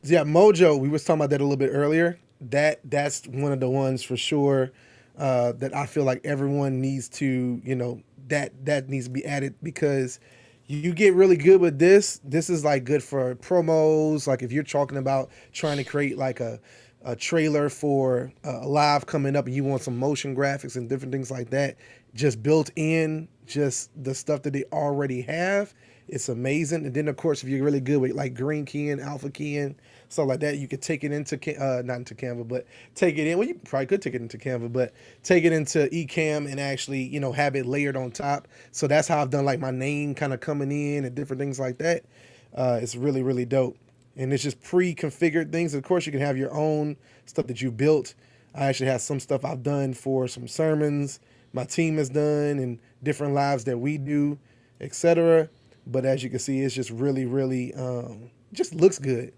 yeah, Mojo, we was talking about that a little bit earlier. That's one of the ones for sure that I feel like everyone needs to, that needs to be added because you get really good with this. This is like good for promos. Like if you're talking about trying to create like a trailer for a live coming up and you want some motion graphics and different things like that, just built in, just the stuff that they already have. It's amazing. And then of course, if you're really good with like green keying, alpha keying, stuff like that, you could take it into, not into Canva, but take it in. Well, you probably could take it into Canva, but take it into Ecamm and actually, have it layered on top. So that's how I've done like my name kind of coming in and different things like that. It's really, really dope. And it's just pre-configured things. Of course, you can have your own stuff that you built. I actually have some stuff I've done for some sermons my team has done and different lives that we do, etc. But as you can see, it's just really, really just looks good.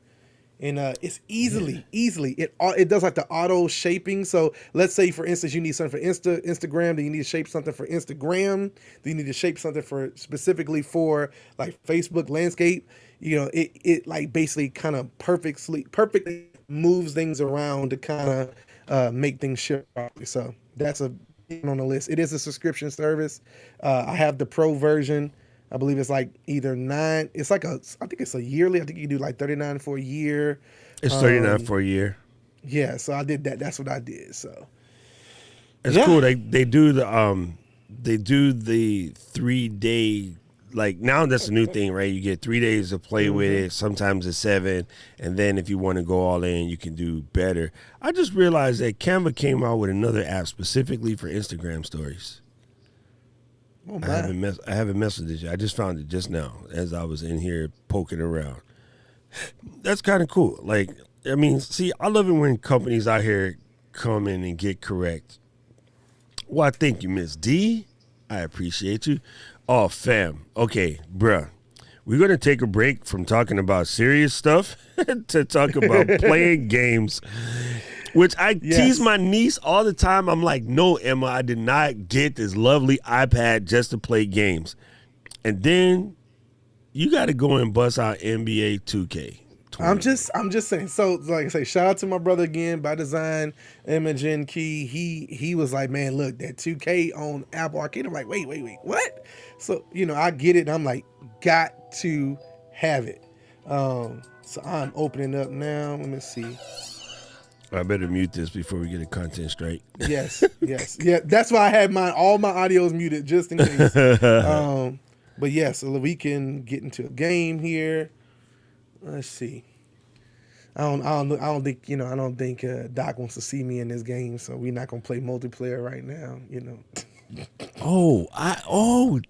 And it's easily, it does like the auto shaping. So let's say, for instance, you need something for Instagram, then you need to shape something for Instagram, then you need to shape something for specifically for like Facebook landscape. It like basically kind of perfectly moves things around to kind of make things ship properly. So that's a on the list. It is a subscription service. I have the pro version. I believe it's like either 9. It's like I think it's a yearly. I think you can do like $39 for a year. It's 39 for a year. Yeah, so I did that. That's what I did. So It's cool. They do the 3-day, like, now that's a new thing, right? You get 3 days to play with it. Sometimes it's 7, and then if you want to go all in, you can do better. I just realized that Canva came out with another app specifically for Instagram stories. Oh, I haven't messed with it. I just found it just now as I was in here poking around. That's kind of cool. Like, I mean, see, I love it when companies out here come in and get correct. Well, thank you, Miss D. I appreciate you. Oh, fam. Okay, bruh. We're going to take a break from talking about serious stuff to talk about playing games, which I tease my niece all the time. I'm like, no, Emma, I did not get this lovely iPad just to play games. And then you got to go and bust out NBA 2K. I'm just saying. So, like I say, shout out to my brother again, by design, Imogen Key. He was like, man, look, that 2K on Apple Arcade. I'm like, wait, what? So, I get it. And I'm like, got to have it. So I'm opening up now. Let me see. I better mute this before we get a content strike. Yes. Yeah, that's why I had all my audios muted just in case. But yeah, so we can get into a game here. Let's see. I don't think Doc wants to see me in this game, so we're not gonna play multiplayer right now.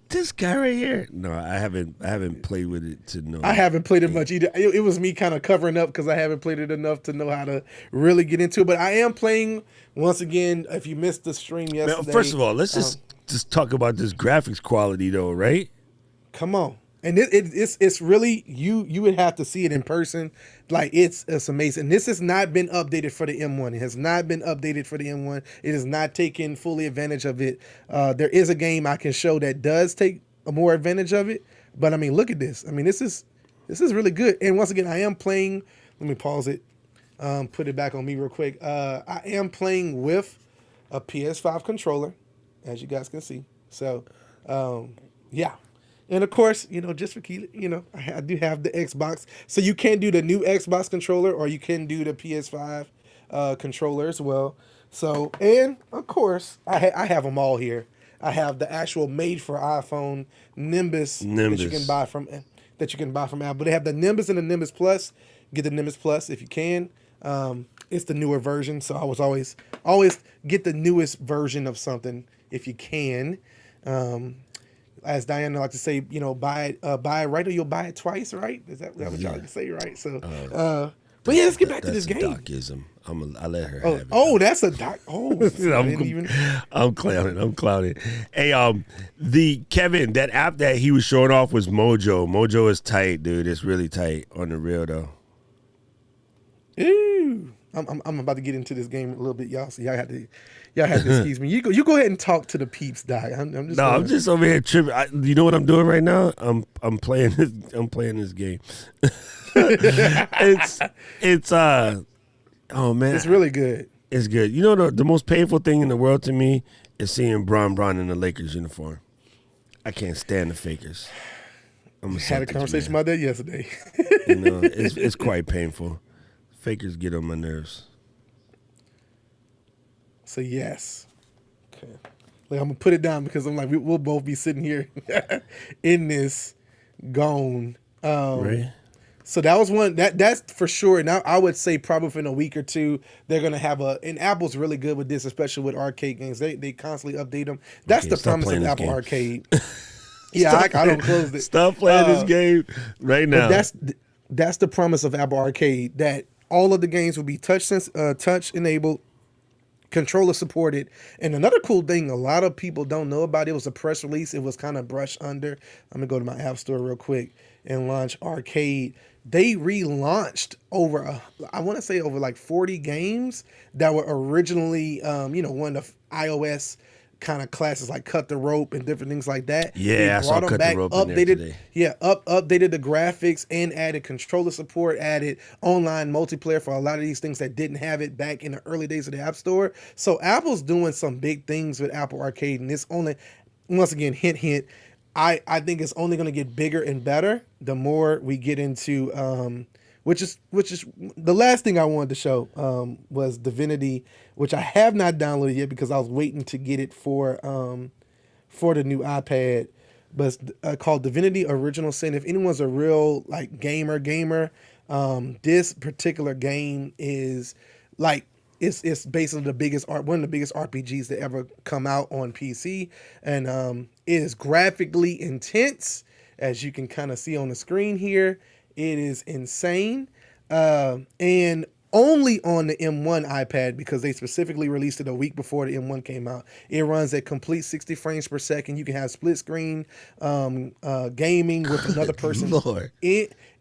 This guy right here. No, I haven't played with it to know. I haven't played it much either. It was me kind of covering up because I haven't played it enough to know how to really get into it. But I am playing once again. If you missed the stream yesterday, now, first of all, let's just talk about this graphics quality, though, right? Come on. And it's really, you would have to see it in person. Like, it's amazing. This has not been updated for the M1. It has not been updated for the M1. It is not taking fully advantage of it. There is a game I can show that does take more advantage of it. But I mean, look at this. I mean, this is really good. And once again, I am playing. Let me pause it. Put it back on me real quick. I am playing with a PS5 controller, as you guys can see. So, yeah. And of course, just for Keely, I do have the Xbox. So you can do the new Xbox controller, or you can do the PS5 controller as well. So, and of course, I have them all here. I have the actual made for iPhone Nimbus. that you can buy from Apple. They have the Nimbus and the Nimbus Plus. Get the Nimbus Plus if you can. It's the newer version, so I was always get the newest version of something if you can. As Diana like to say, buy it right, or you'll buy it twice, right? Is that what y'all like to say, right? So, but yeah, let's get back to this game. Docism. I let her have it. Oh, that's a doc. Oh, I'm clowning. Hey, the Kevin, that app that he was showing off was Mojo. Mojo is tight, dude. It's really tight on the real though. Ooh, I'm about to get into this game a little bit, y'all. So y'all have to excuse me. You go ahead and talk to the peeps, Doc. I'm just over here tripping. You know what I'm doing right now? I'm playing this game. It's oh man, it's really good. It's good. You know the most painful thing in the world to me is seeing Bron in the Lakers uniform. I can't stand the fakers. I had a conversation about that yesterday. It's quite painful. Fakers get on my nerves. So yes. Okay. Like, I'm gonna put it down because I'm like, we'll both be sitting here in this gone. Right. So that was one that's for sure. Now I would say probably within a week or two they're gonna have and Apple's really good with this, especially with arcade games. They constantly update them. That's the promise of Apple Arcade. Yeah, I don't close it. Stop playing this game right now. That's the promise of Apple Arcade, that all of the games will be touch enabled, controller supported. And another cool thing a lot of people don't know about, it was a press release. It was kind of brushed under. I'm gonna go to my app store real quick and launch Arcade. They relaunched over like 40 games that were originally, one of the iOS kind of classes, like Cut the Rope and different things like that. Yeah, I saw Cut the Rope in there today. Yeah, updated the graphics and added controller support, added online multiplayer for a lot of these things that didn't have it back in the early days of the App Store. So Apple's doing some big things with Apple Arcade, and it's only, once again, hint, I think it's only going to get bigger and better the more we get into which is the last thing I wanted to show was Divinity, which I have not downloaded yet because I was waiting to get it for the new iPad. But it's called Divinity Original Sin. If anyone's a real like gamer, this particular game is like it's basically one of the biggest RPGs that ever come out on PC, and it is graphically intense, as you can kind of see on the screen here. It is insane, and only on the M1 iPad, because they specifically released it a week before the M1 came out. It runs at complete 60 frames per second. You can have split screen gaming with another person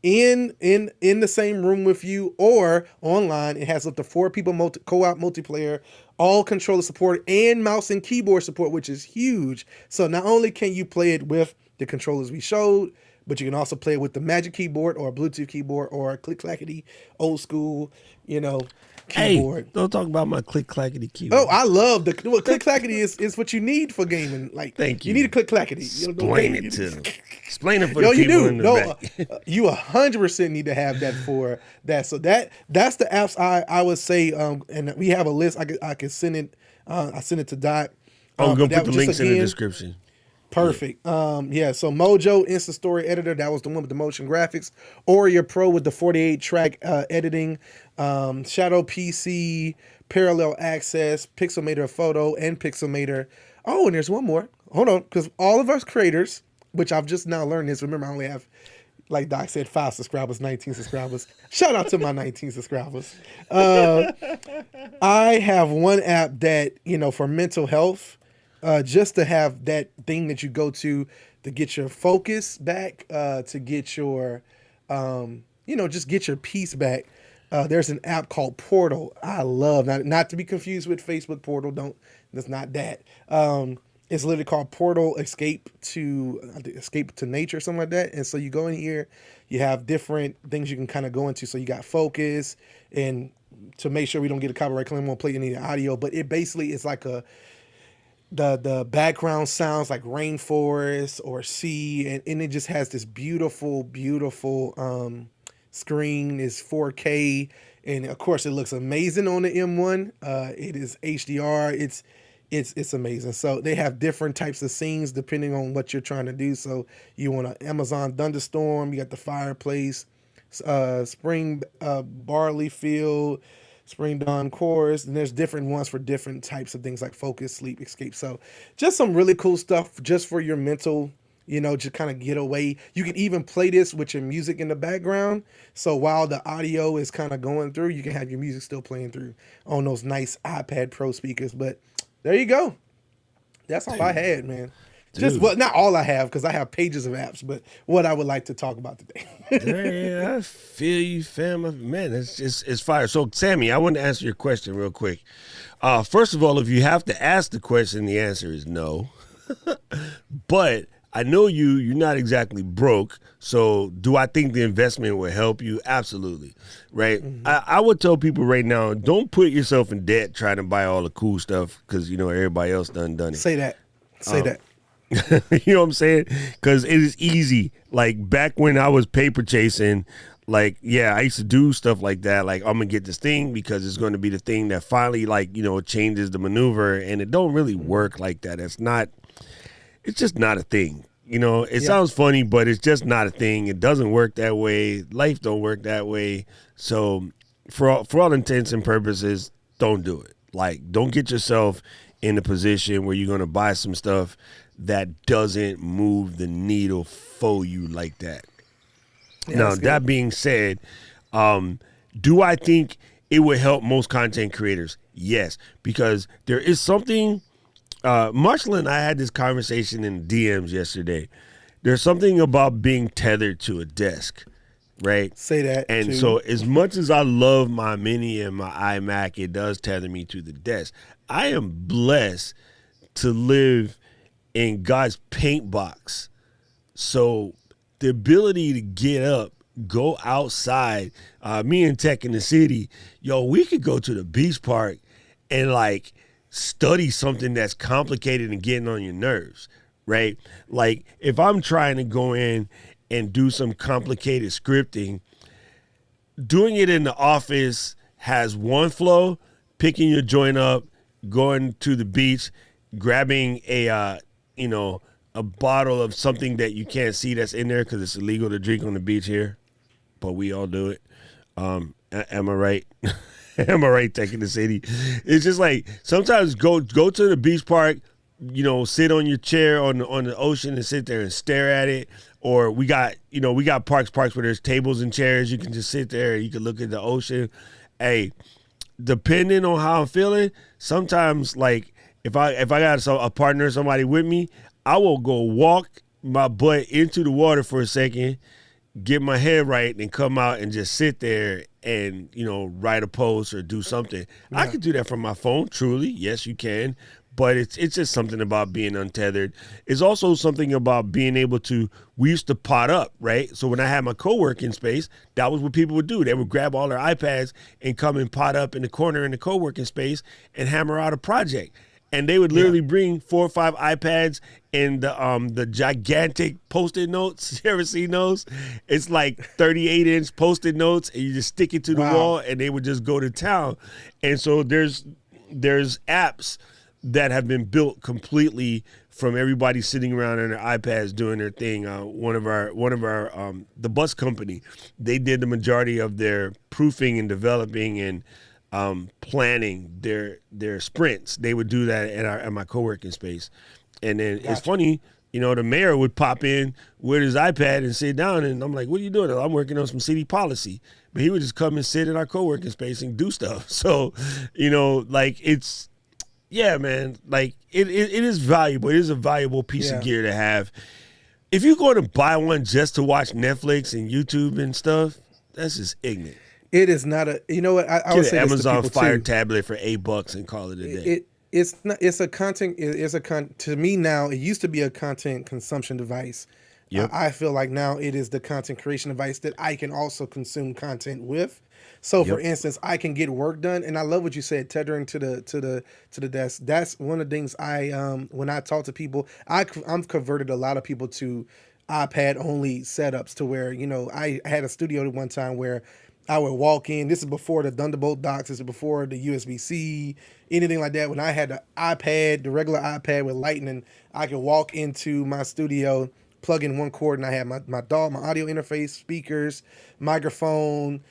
in the same room with you, or online. It has up to 4 people co-op multiplayer, all controller support and mouse and keyboard support, which is huge. So not only can you play it with the controllers we showed, but you can also play it with the Magic Keyboard or a Bluetooth keyboard or a click-clackety old school, keyboard. Hey, don't talk about my click-clackety keyboard. Oh, I love click-clackety is what you need for gaming. Like, thank you. You need a click-clackety. Explain it to them. Explain it for the people in the back. You 100% need to have that for that. So that's the apps I would say. And we have a list. I can send it. I send it to Doc. I'm gonna put the links in the description. Perfect. So Mojo Instant Story Editor, that was the one with the motion graphics. Auria Pro with the 48 track editing. Shadow PC, Parallel Access, Pixelmator Photo, and Pixelmator. Oh, and there's one more. Hold on, because all of us creators, which I've just now learned this. Remember, I only have, like Doc said, 5 subscribers, 19 subscribers. Shout out to my 19 subscribers. I have one app that, for mental health, just to have that thing that you go to get your focus back, to get your, just get your peace back. There's an app called Portal. I love, not to be confused with Facebook Portal. That's not that. It's literally called Portal Escape to Nature or something like that. And so you go in here, you have different things you can kind of go into. So you got focus, and to make sure we don't get a copyright claim, we won't play any of the audio, but it basically is like the background sounds like rainforest or sea, and it just has this beautiful screen. Is 4K, and of course it looks amazing on the M1. It is HDR. It's amazing. So they have different types of scenes depending on what you're trying to do. So you want an Amazon thunderstorm, you got the fireplace, spring barley field, spring dawn chorus, and there's different ones for different types of things like focus, sleep, escape. So just some really cool stuff just for your mental, just kind of get away. You can even play this with your music in the background. So while the audio is kind of going through, you can have your music still playing through on those nice iPad Pro speakers. But there you go. That's all I had, man. Just not all I have, because I have pages of apps, but what I would like to talk about today. Yeah, I feel you, fam. Man, it's fire. So, Sammy, I want to answer your question real quick. First of all, if you have to ask the question, the answer is no. But I know you're not exactly broke. So do I think the investment will help you? Absolutely. Right. Mm-hmm. I would tell people right now, don't put yourself in debt trying to buy all the cool stuff because, everybody else done it. Say that. You know what I'm saying? Because it is easy. Like back when I was paper chasing, like, yeah, I used to do stuff like that. Like, I'm going to get this thing because it's going to be the thing that finally, changes the maneuver. And it don't really work like that. It's just not a thing. It sounds funny, but it's just not a thing. It doesn't work that way. Life don't work that way. So for all intents and purposes, don't do it. Like, don't get yourself in a position where you're going to buy some stuff that doesn't move the needle for you like that. Yeah, now, that being said, do I think it would help most content creators? Yes, because there is something. Marshall and I had this conversation in DMs yesterday. There's something about being tethered to a desk, right? Say that. And too. So as much as I love my Mini and my iMac, it does tether me to the desk. I am blessed to live in God's paint box. So the ability to get up, go outside, me and Tech in the city, we could go to the beach park and study something that's complicated and getting on your nerves, right? Like if I'm trying to go in and do some complicated scripting, doing it in the office has one flow, picking your joint up, going to the beach, grabbing a a bottle of something that you can't see that's in there because it's illegal to drink on the beach here, but we all do it. Am I right? Am I right, Tech in the City? It's just like sometimes go to the beach park, sit on your chair on the ocean and sit there and stare at it. Or we got parks where there's tables and chairs. You can just sit there and you can look at the ocean. Hey, depending on how I'm feeling, sometimes like if I got a partner or somebody with me, I will go walk my butt into the water for a second, get my head right, and come out and just sit there and write a post or do something. Yeah. I could do that from my phone. Truly, yes, you can. But it's just something about being untethered. It's also something about being able to, we used to pot up, right? So when I had my co-working space, that was what people would do. They would grab all their iPads and come and pot up in the corner in the co-working space and hammer out a project. And they would literally bring 4 or 5 iPads and the gigantic Post-it notes. You ever seen those? It's like 38-inch Post-it notes, and you just stick it to the wall, and they would just go to town. And so there's apps that have been built completely from everybody sitting around on their iPads doing their thing. One of our the bus company, they did the majority of their proofing and developing and planning their sprints. They would do that at my co-working space. And then It's funny, the mayor would pop in with his iPad and sit down, and I'm like, what are you doing? I'm working on some city policy. But he would just come and sit in our co-working space and do stuff. So, yeah, man, like it is valuable. It is a valuable piece of gear to have. If you're going to buy one just to watch Netflix and YouTube and stuff, that's just ignorant. It is not a. You know what? I would say Amazon this to Fire too. tablet for $8 and call it a day. It's not. It's a content. To me now, it used to be a content consumption device. Yep. I feel like now it is the content creation device that I can also consume content with. So, for instance, I can get work done, and I love what you said, tethering to the desk. That's one of the things when I talk to people, I'm converted a lot of people to iPad only setups to where I had a studio at one time where I would walk in. This is before the Thunderbolt docks. This is before the USB-C, anything like that. When I had the iPad, the regular iPad with Lightning, I could walk into my studio, plug in one cord, and I had my audio interface, speakers, microphone.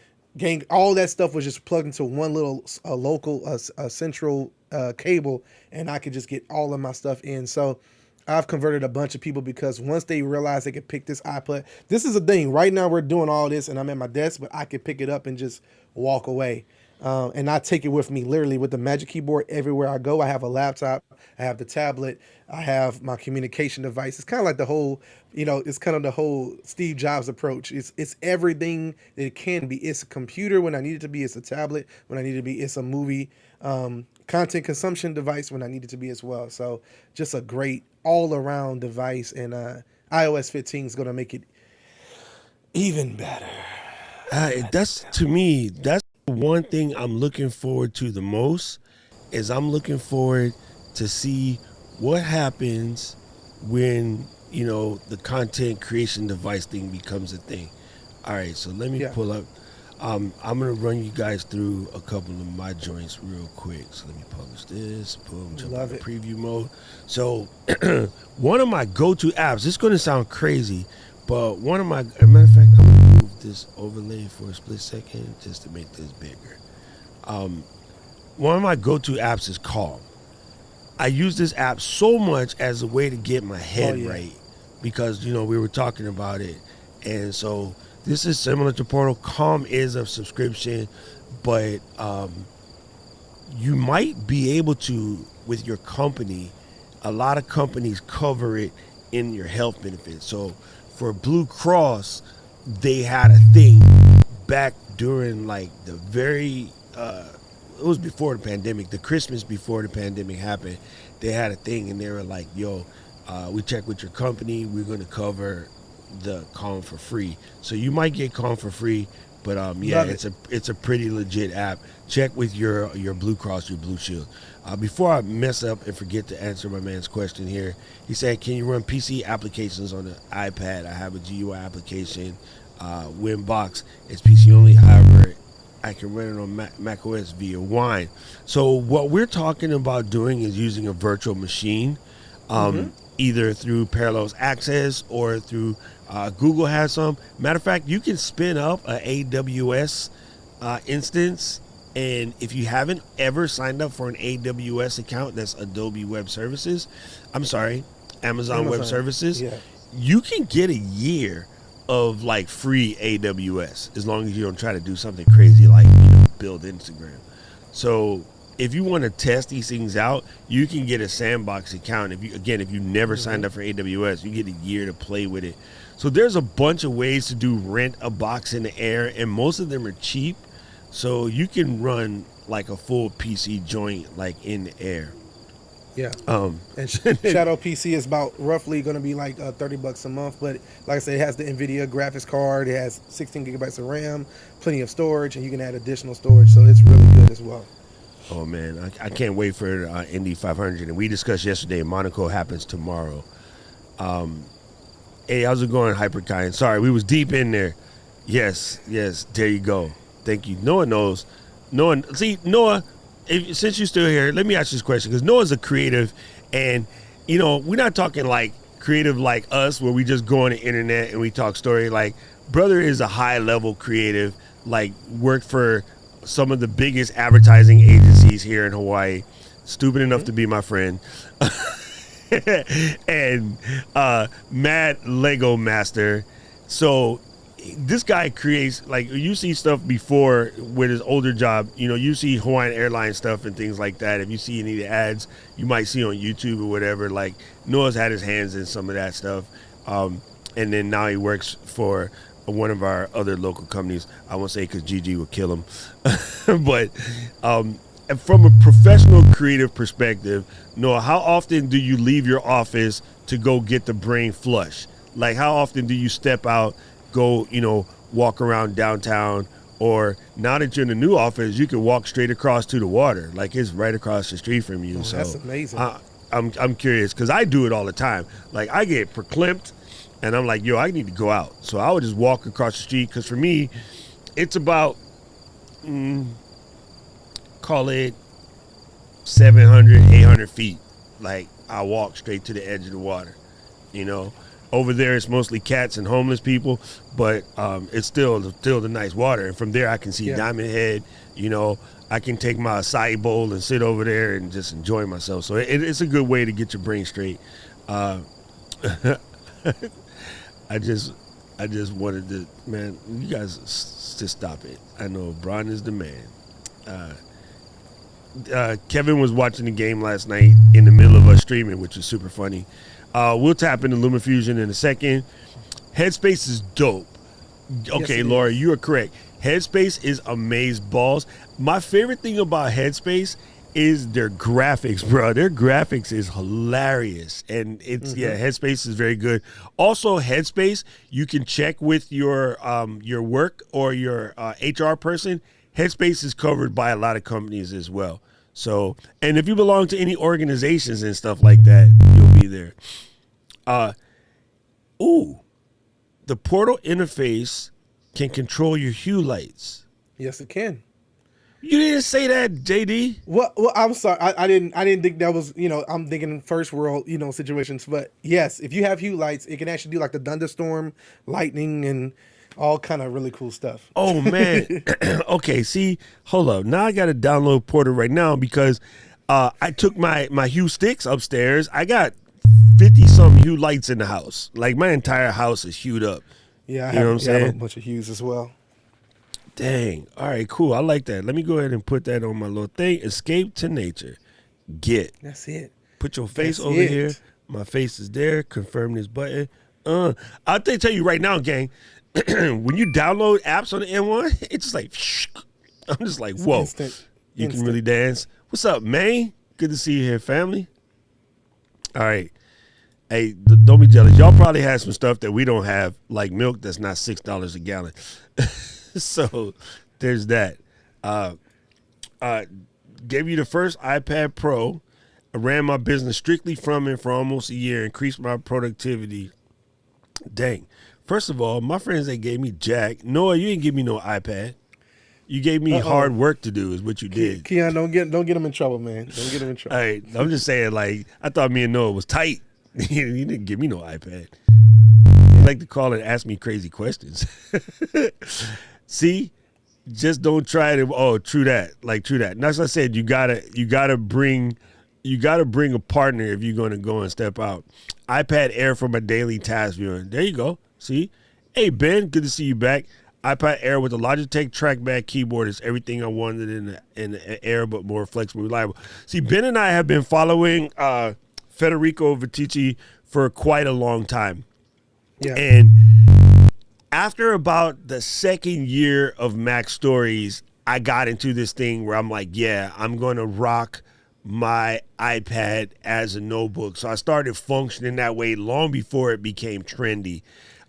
All that stuff was just plugged into one little local central cable, and I could just get all of my stuff in. So I've converted a bunch of people because once they realize they could pick this iPad, this is a thing. Right now we're doing all this, and I'm at my desk, but I could pick it up and just walk away. And I take it with me literally with the Magic Keyboard everywhere I go. I have a laptop, I have the tablet, I have my communication device. It's kind of like the whole, it's kind of the whole Steve Jobs approach. It's everything that it can be. It's a computer when I need it to be. It's a tablet when I need it to be. It's a movie content consumption device when I need it to be as well. So just a great all-around device, and iOS 15 is going to make it even better. That's one thing I'm looking forward to the most. Is I'm looking forward to see what happens when the content creation device thing becomes a thing. All right, so let me pull up. I'm gonna run you guys through a couple of my joints real quick. So let me publish this. Boom, jump into preview mode. So one of my go-to apps. It's gonna sound crazy, but one of my, as a matter of fact, I'm gonna move this overlay for a split second just to make this bigger. One of my go-to apps is Calm. I use this app so much as a way to get my head right because we were talking about it, and so this is similar to Portal. Calm is a subscription, but you might be able to, with your company, a lot of companies cover it in your health benefits. So for Blue Cross, they had a thing back during like the very, it was before the pandemic, the Christmas before the pandemic happened. They had a thing and they were like, yo, we checked with your company, we're going to cover the Calm for free. So you might get Calm for free, But yeah, Love it. it's a pretty legit app. Check with your Blue Cross, your Blue Shield. Before I mess up and forget to answer my man's question here, he said, "Can you run PC applications on the iPad? I have a GUI application, Winbox. It's PC only. However, I can run it on Mac OS via Wine." So what we're talking about doing is using a virtual machine, either through Parallels Access or through Google has some. Matter of fact, you can spin up a AWS instance, and if you haven't ever signed up for an AWS account, that's Adobe Web Services. I'm sorry, Amazon Web Services. Yeah. You can get a year of like free AWS as long as you don't try to do something crazy like build Instagram. So if you want to test these things out, you can get a sandbox account. If you never signed up for AWS, you get a year to play with it. So there's a bunch of ways to do rent a box in the air, and most of them are cheap. So you can run like a full PC joint like in the air. Yeah. And Shadow PC is about roughly going to be like $30 a month. But like I said, it has the NVIDIA graphics card. It has 16 gigabytes of RAM, plenty of storage, and you can add additional storage. So it's really good as well. Oh, man. I can't wait for Indy 500. And we discussed yesterday, Monaco happens tomorrow. Hey, how's it going, Hyperkind? Sorry, we was deep in there. Yes, there you go. Thank you. Noah knows. Noah, since you're still here, let me ask you this question, because Noah's a creative, and we're not talking like creative like us where we just go on the internet and we talk story. Like, brother is a high level creative, like worked for some of the biggest advertising agencies here in Hawaii, stupid enough to be my friend. And mad Lego master. So this guy creates, like, you see stuff before with his older job, you see Hawaiian Airlines stuff and things like that. If you see any of the ads you might see on YouTube or whatever, like, Noah's had his hands in some of that stuff. And then now he works for one of our other local companies. I won't say because Gigi would kill him. But from a professional creative perspective, Noah, how often do you leave your office to go get the brain flush? Like, how often do you step out, go, walk around downtown, or now that you're in the new office, you can walk straight across to the water. Like, it's right across the street from you. So that's amazing. I'm curious, because I do it all the time. Like, I get verklempt, and I'm like, I need to go out. So I would just walk across the street, because for me, it's about, call it 700, 800 feet. Like, I walk straight to the edge of the water, Over there, it's mostly cats and homeless people, but it's still the nice water. And from there, I can see Diamond Head. I can take my acai bowl and sit over there and just enjoy myself. So it's a good way to get your brain straight. I just wanted to, man, you guys just stop it. I know Bron is the man. Kevin was watching the game last night in the middle of us streaming, which was super funny. We'll tap into Lumafusion in a second. Headspace is dope. Okay, yes, Laura, you are correct. Headspace is amaze balls. My favorite thing about Headspace is their graphics, bro. Their graphics is hilarious. And it's, Headspace is very good. Also, Headspace, you can check with your work or your HR person. Headspace is covered by a lot of companies as well. So, and if you belong to any organizations and stuff like that, you'll be there. The portal interface can control your hue lights. Yes, it can. You didn't say that, JD. Well, I'm sorry. I didn't think that was, I'm thinking first world, situations. But yes, if you have hue lights, it can actually do like the thunderstorm, lightning, and all kind of really cool stuff. Oh, man. Okay, see, hold up. Now I got to download Portal right now because I took my hue sticks upstairs. I got 50-something hue lights in the house. Like, my entire house is hued up. Yeah, I know what I'm saying? I have a bunch of hues as well. Dang. All right, cool. I like that. Let me go ahead and put that on my little thing. Escape to nature. Get. That's it. Put your face over here. My face is there. Confirm this button. I'll tell you right now, gang. When you download apps on the M1, it's just like, I'm just like, whoa. Instant. Can really dance. What's up, man? Good to see you here, family. All right. Hey, don't be jealous. Y'all probably have some stuff that we don't have, like milk that's not $6 a gallon. So there's that. Gave you the first iPad Pro. I ran my business strictly from it for almost a year, increased my productivity. Dang. First of all, my friends ain't gave me jack. Noah, you didn't give me no iPad. You gave me hard work to do is what you did. Keon, don't get him in trouble, man. Don't get him in trouble. All right, I'm just saying, like, I thought me and Noah was tight. You didn't give me no iPad. You like to call and ask me crazy questions. See? Just don't try to. Oh, true that. Like true that. And as I said, you gotta bring a partner if you're gonna go and step out. iPad Air for my daily task viewing. There you go. See, hey Ben, good to see you back. iPad Air with the Logitech trackpad keyboard is everything I wanted in the Air, but more flexible, reliable. See, Ben and I have been following Federico Viticci for quite a long time. Yeah. And after about the second year of Mac Stories, I got into this thing where I'm like, yeah, I'm going to rock my iPad as a notebook. So I started functioning that way long before it became trendy.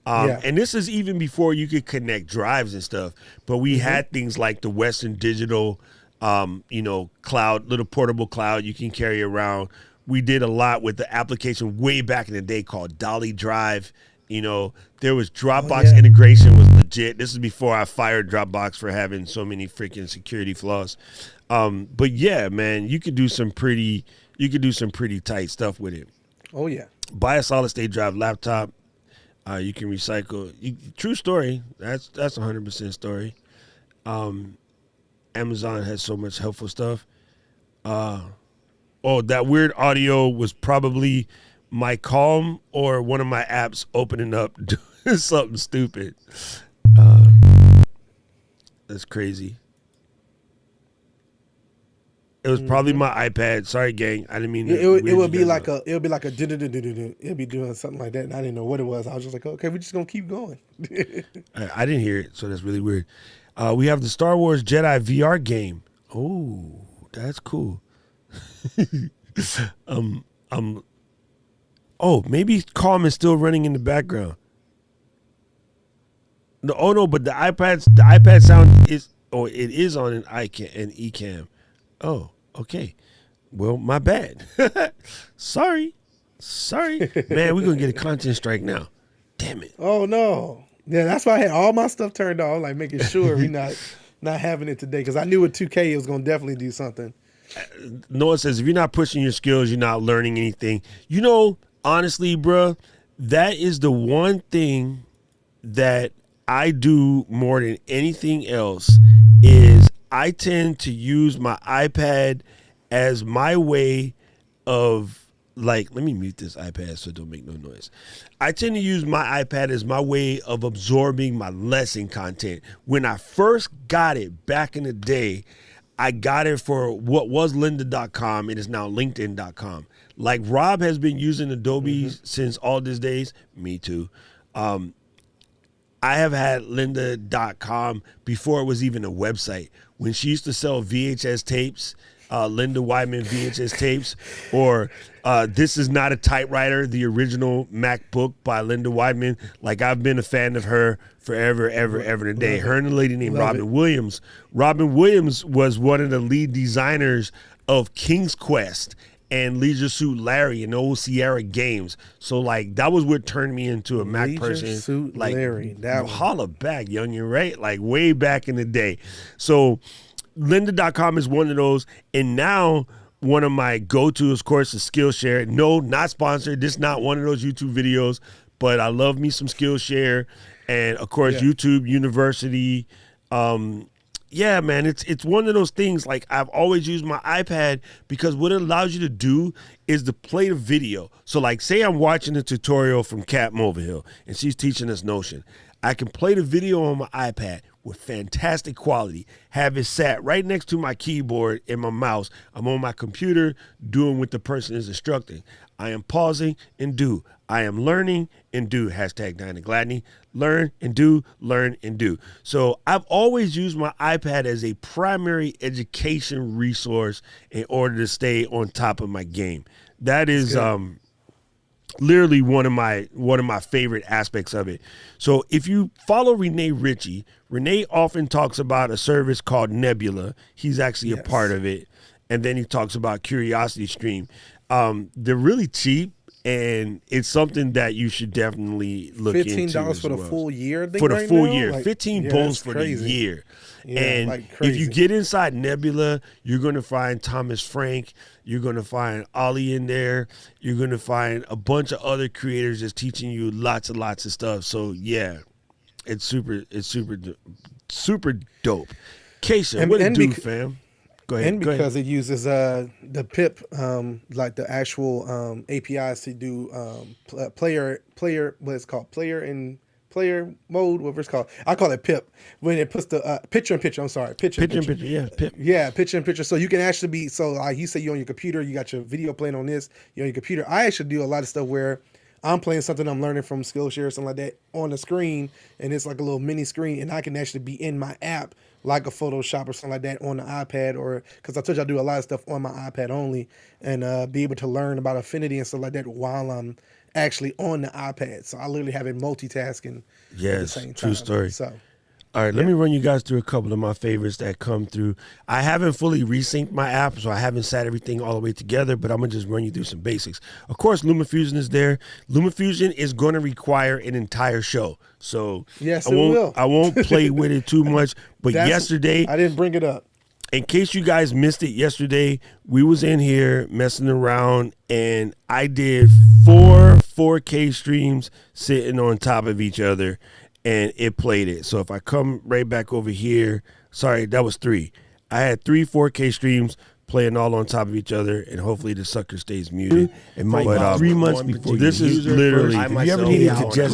And this is even before you could connect drives and stuff. But we had things like the Western Digital, cloud, little portable cloud you can carry around. We did a lot with the application way back in the day called Dolly Drive. There was Dropbox integration was legit. This is before I fired Dropbox for having so many freaking security flaws. But yeah, man, you could do some pretty tight stuff with it. Oh yeah. Buy a solid state drive laptop. You can recycle. True story. That's 100% story. Amazon has so much helpful stuff. That weird audio was probably my Calm or one of my apps opening up doing something stupid. That's crazy. It was probably my iPad. Sorry, gang. I didn't mean to. It would be like a it'd be doing something like that, and I didn't know what it was. I was just like, okay, we're just gonna keep going. I didn't hear it, so that's really weird. We have the Star Wars Jedi VR game. Oh, that's cool. Maybe Calm is still running in the background. No, but the iPad sound is it is on an eCam. Oh, okay. Well, my bad. Sorry. Man, we're gonna get a content strike now. Damn it. Oh no. Yeah, that's why I had all my stuff turned off, like making sure we not having it today, because I knew with 2K it was gonna definitely do something. Noah says, if you're not pushing your skills, you're not learning anything. Honestly, bruh, that is the one thing that I do more than anything else is I tend to use my iPad as my way of, like, let me mute this iPad so it don't make no noise. I tend to use my iPad as my way of absorbing my lesson content. When I first got it back in the day, I got it for what was lynda.com. It is now linkedin.com. Like Rob has been using Adobe since all these days. Me too. I have had lynda.com before it was even a website. When she used to sell VHS tapes, Linda Wyman VHS tapes, or This Is Not a Typewriter, the original MacBook by Linda Wyman. Like, I've been a fan of her forever, ever and a day. Her and a lady named Robin Williams. Robin Williams was one of the lead designers of King's Quest and Leisure Suit Larry and old Sierra games. So, like, that was what turned me into a Mac person. Leisure Suit like, Larry. That holla back, youngin', right? Like, way back in the day. So, lynda.com is one of those. And now, one of my go-tos, of course, is Skillshare. No, not sponsored. This is not one of those YouTube videos, but I love me some Skillshare. And, of course, YouTube University. Yeah, man, it's one of those things. Like, I've always used my iPad because what it allows you to do is to play the video. So, like, say I'm watching a tutorial from Kat Mulvihill, and she's teaching us Notion. I can play the video on my iPad with fantastic quality, have it sat right next to my keyboard and my mouse. I'm on my computer doing what the person is instructing. I am pausing and do. I am learning and do. Hashtag Diana Gladney. Learn and do, learn and do. So I've always used my iPad as a primary education resource in order to stay on top of my game. That is literally one of my favorite aspects of it. So if you follow Renee Ritchie, Renee often talks about a service called Nebula. He's actually a part of it. And then he talks about Curiosity Stream. They're really cheap, and it's something that you should definitely look into. $15 for the full year, I think, for the right full now? year. Like, 15 yeah, bones that's for crazy. the year. Yeah, and like if crazy. you get inside Nebula, you're going to find Thomas Frank. You're going to find Ollie in there. You're going to find a bunch of other creators just teaching you lots and lots of stuff. So yeah, it's super dope. Keisha, what it do, fam? Go ahead. And because it uses the pip, like the actual APIs to do player, what it's called, player mode, whatever it's called. I call it pip when it puts the picture in picture. I'm sorry, picture in picture. Yeah, pip. Yeah, picture in picture. So you can actually be, so like you say you're on your computer, you got your video playing on this, you're on your computer. I actually do a lot of stuff where I'm playing something I'm learning from Skillshare or something like that on the screen, and it's like a little mini screen, and I can actually be in my app like a Photoshop or something like that on the iPad, or because I told you I do a lot of stuff on my iPad only, and be able to learn about Affinity and stuff like that while I'm actually on the iPad. So I literally have it multitasking at the same time. True story. So all right, let me run you guys through a couple of my favorites that come through. I haven't fully resynced my app, so I haven't sat everything all the way together, but I'm going to just run you through some basics. Of course, Lumafusion is there. Lumafusion is going to require an entire show. So yes, I won't play with it too much, but yesterday, I didn't bring it up. in case you guys missed it yesterday, we was in here messing around, and I did 4 4K streams sitting on top of each other, and it played it. So if I come right back over here, sorry, that was 3. I had 3 4K streams playing all on top of each other, and hopefully the sucker stays muted. It might But, be 3 months before this is literally. If you ever needed to just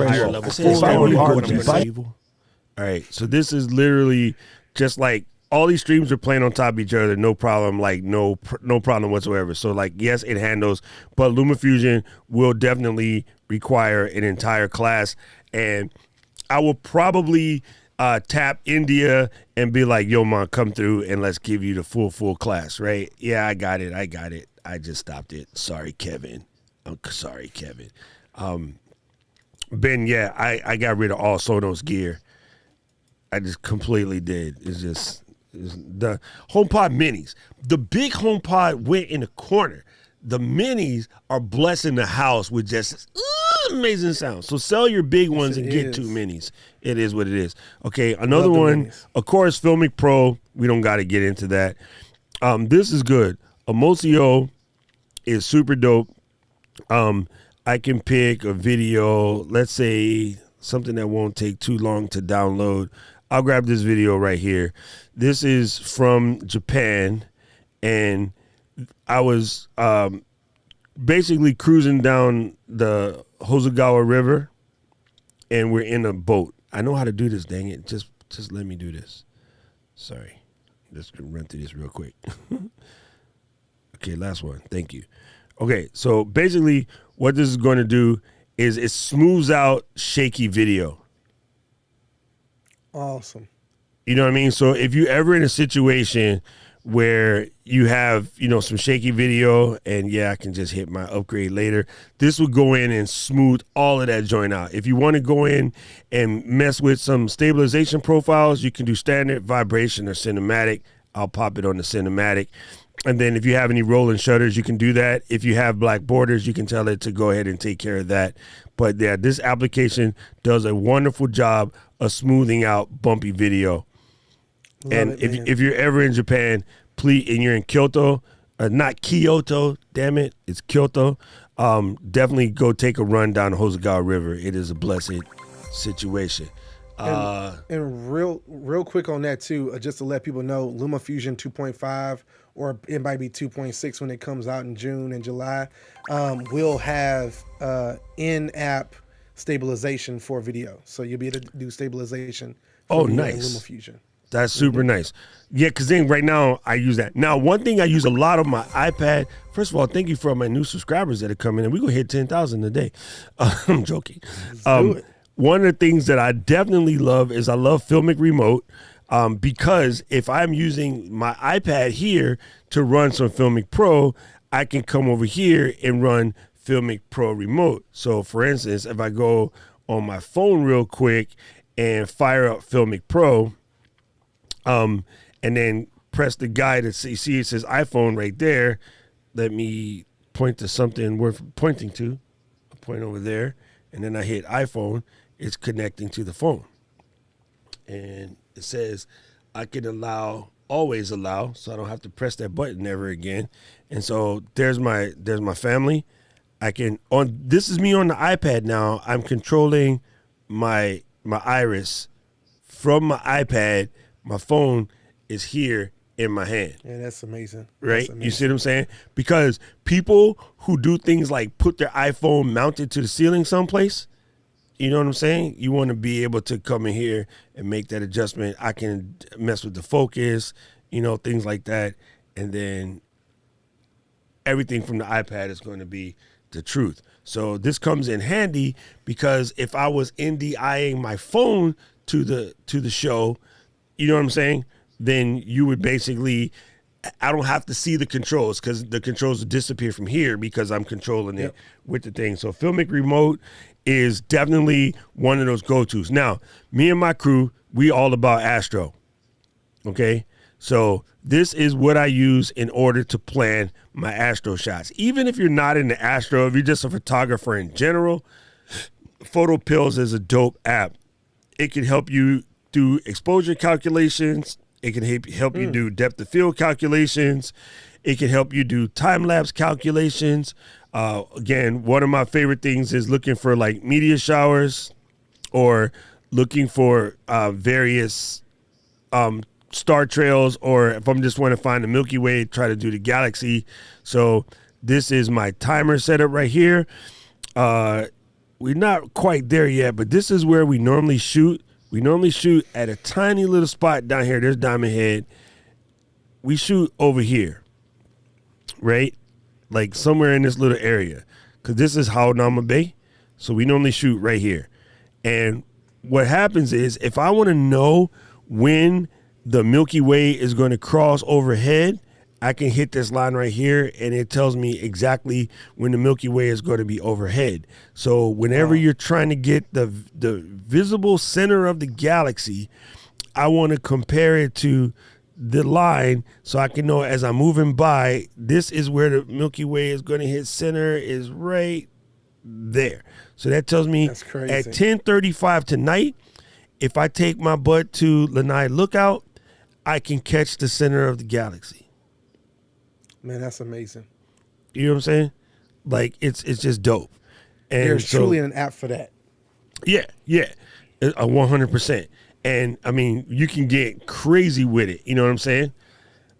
All right, so this is literally just like all these streams are playing on top of each other, no problem, like no problem whatsoever. So like, yes, it handles, but Lumafusion will definitely require an entire class, and I will probably tap India and be like, yo, man, come through and let's give you the full class, right? Yeah, I got it. I just stopped it. Sorry, Kevin. I'm sorry, Kevin. Ben, yeah, I got rid of all Sonos gear. I just completely did. It's the HomePod minis. The big HomePod went in the corner. The minis are blessing the house with just amazing sound. So sell your big ones and get 2 minis. It is what it is. Okay, another one, minis. Of course, Filmic Pro. We don't got to get into that. This is good. Emulsio is super dope. I can pick a video, let's say something that won't take too long to download. I'll grab this video right here. This is from Japan, and I was basically cruising down the Hosogawa River, and we're in a boat. I know how to do this, dang it. Just let me do this. Sorry. Let's run through this real quick. Okay, last one. Thank you. Okay, so basically what this is going to do is it smooths out shaky video. Awesome. You know what I mean? So if you're ever in a situation where you have, some shaky video and I can just hit my upgrade later, this will go in and smooth all of that joint out. If you want to go in and mess with some stabilization profiles, you can do standard, vibration, or cinematic. I'll pop it on the cinematic. And then if you have any rolling shutters, you can do that. If you have black borders, you can tell it to go ahead and take care of that. But yeah, this application does a wonderful job of smoothing out bumpy video. If you're ever in Japan, please, and you're in Kyoto, not Kyoto, damn it, it's Kyoto, definitely go take a run down the Hosogawa River. It is a blessed situation. And real quick on that too, just to let people know, Lumafusion 2.5, or it might be 2.6 when it comes out in June and July, will have in-app stabilization for video. So you'll be able to do stabilization for video in Lumafusion. That's super nice. Yeah, because then right now I use that. Now, one thing I use a lot on my iPad, first of all, thank you for my new subscribers that are coming in. We're going to hit 10,000 a day. I'm joking. Do it. One of the things that I definitely love is I love Filmic Remote, because if I'm using my iPad here to run some Filmic Pro, I can come over here and run Filmic Pro Remote. So for instance, if I go on my phone real quick and fire up Filmic Pro, and then press the guide to see it says iPhone right there. Let me point to something worth pointing to. I'll point over there, and then I hit iPhone. It's connecting to the phone. And it says I can always allow, so I don't have to press that button ever again. And so there's my family. This is me on the iPad now. I'm controlling my iris from my iPad. My phone is here in my hand. Yeah, that's amazing. Right? That's amazing. You see what I'm saying? Because people who do things like put their iPhone mounted to the ceiling someplace, you know what I'm saying? You want to be able to come in here and make that adjustment. I can mess with the focus, things like that. And then everything from the iPad is going to be the truth. So this comes in handy because if I was NDIing my phone to the show, you know what I'm saying? Then you would basically, I don't have to see the controls because the controls will disappear from here because I'm controlling it with the thing. So Filmic Remote is definitely one of those go-tos. Now, me and my crew, we all about Astro. Okay? So this is what I use in order to plan my Astro shots. Even if you're not into Astro, if you're just a photographer in general, Photo Pills is a dope app. It can help you do exposure calculations. It can help you do depth of field calculations. It can help you do time-lapse calculations. Again, one of my favorite things is looking for like meteor showers or looking for various star trails, or if I'm just want to find the Milky Way, try to do the galaxy. So this is my timer setup right here. We're not quite there yet, but this is where we normally shoot. We normally shoot at a tiny little spot down here. There's Diamond Head. We shoot over here, right? Like somewhere in this little area, because this is Haunama Bay. So we normally shoot right here. And what happens is if I want to know when the Milky Way is going to cross overhead, I can hit this line right here and it tells me exactly when the Milky Way is going to be overhead. So whenever you're trying to get the visible center of the galaxy, I want to compare it to the line so I can know as I'm moving by, this is where the Milky Way is going to hit center, is right there. So that tells me at 10:35 tonight, if I take my butt to Lanai Lookout, I can catch the center of the galaxy. Man, that's amazing. You know what I'm saying? Like it's just dope. And there's truly an app for that. Yeah, 100%. And I mean, you can get crazy with it. You know what I'm saying?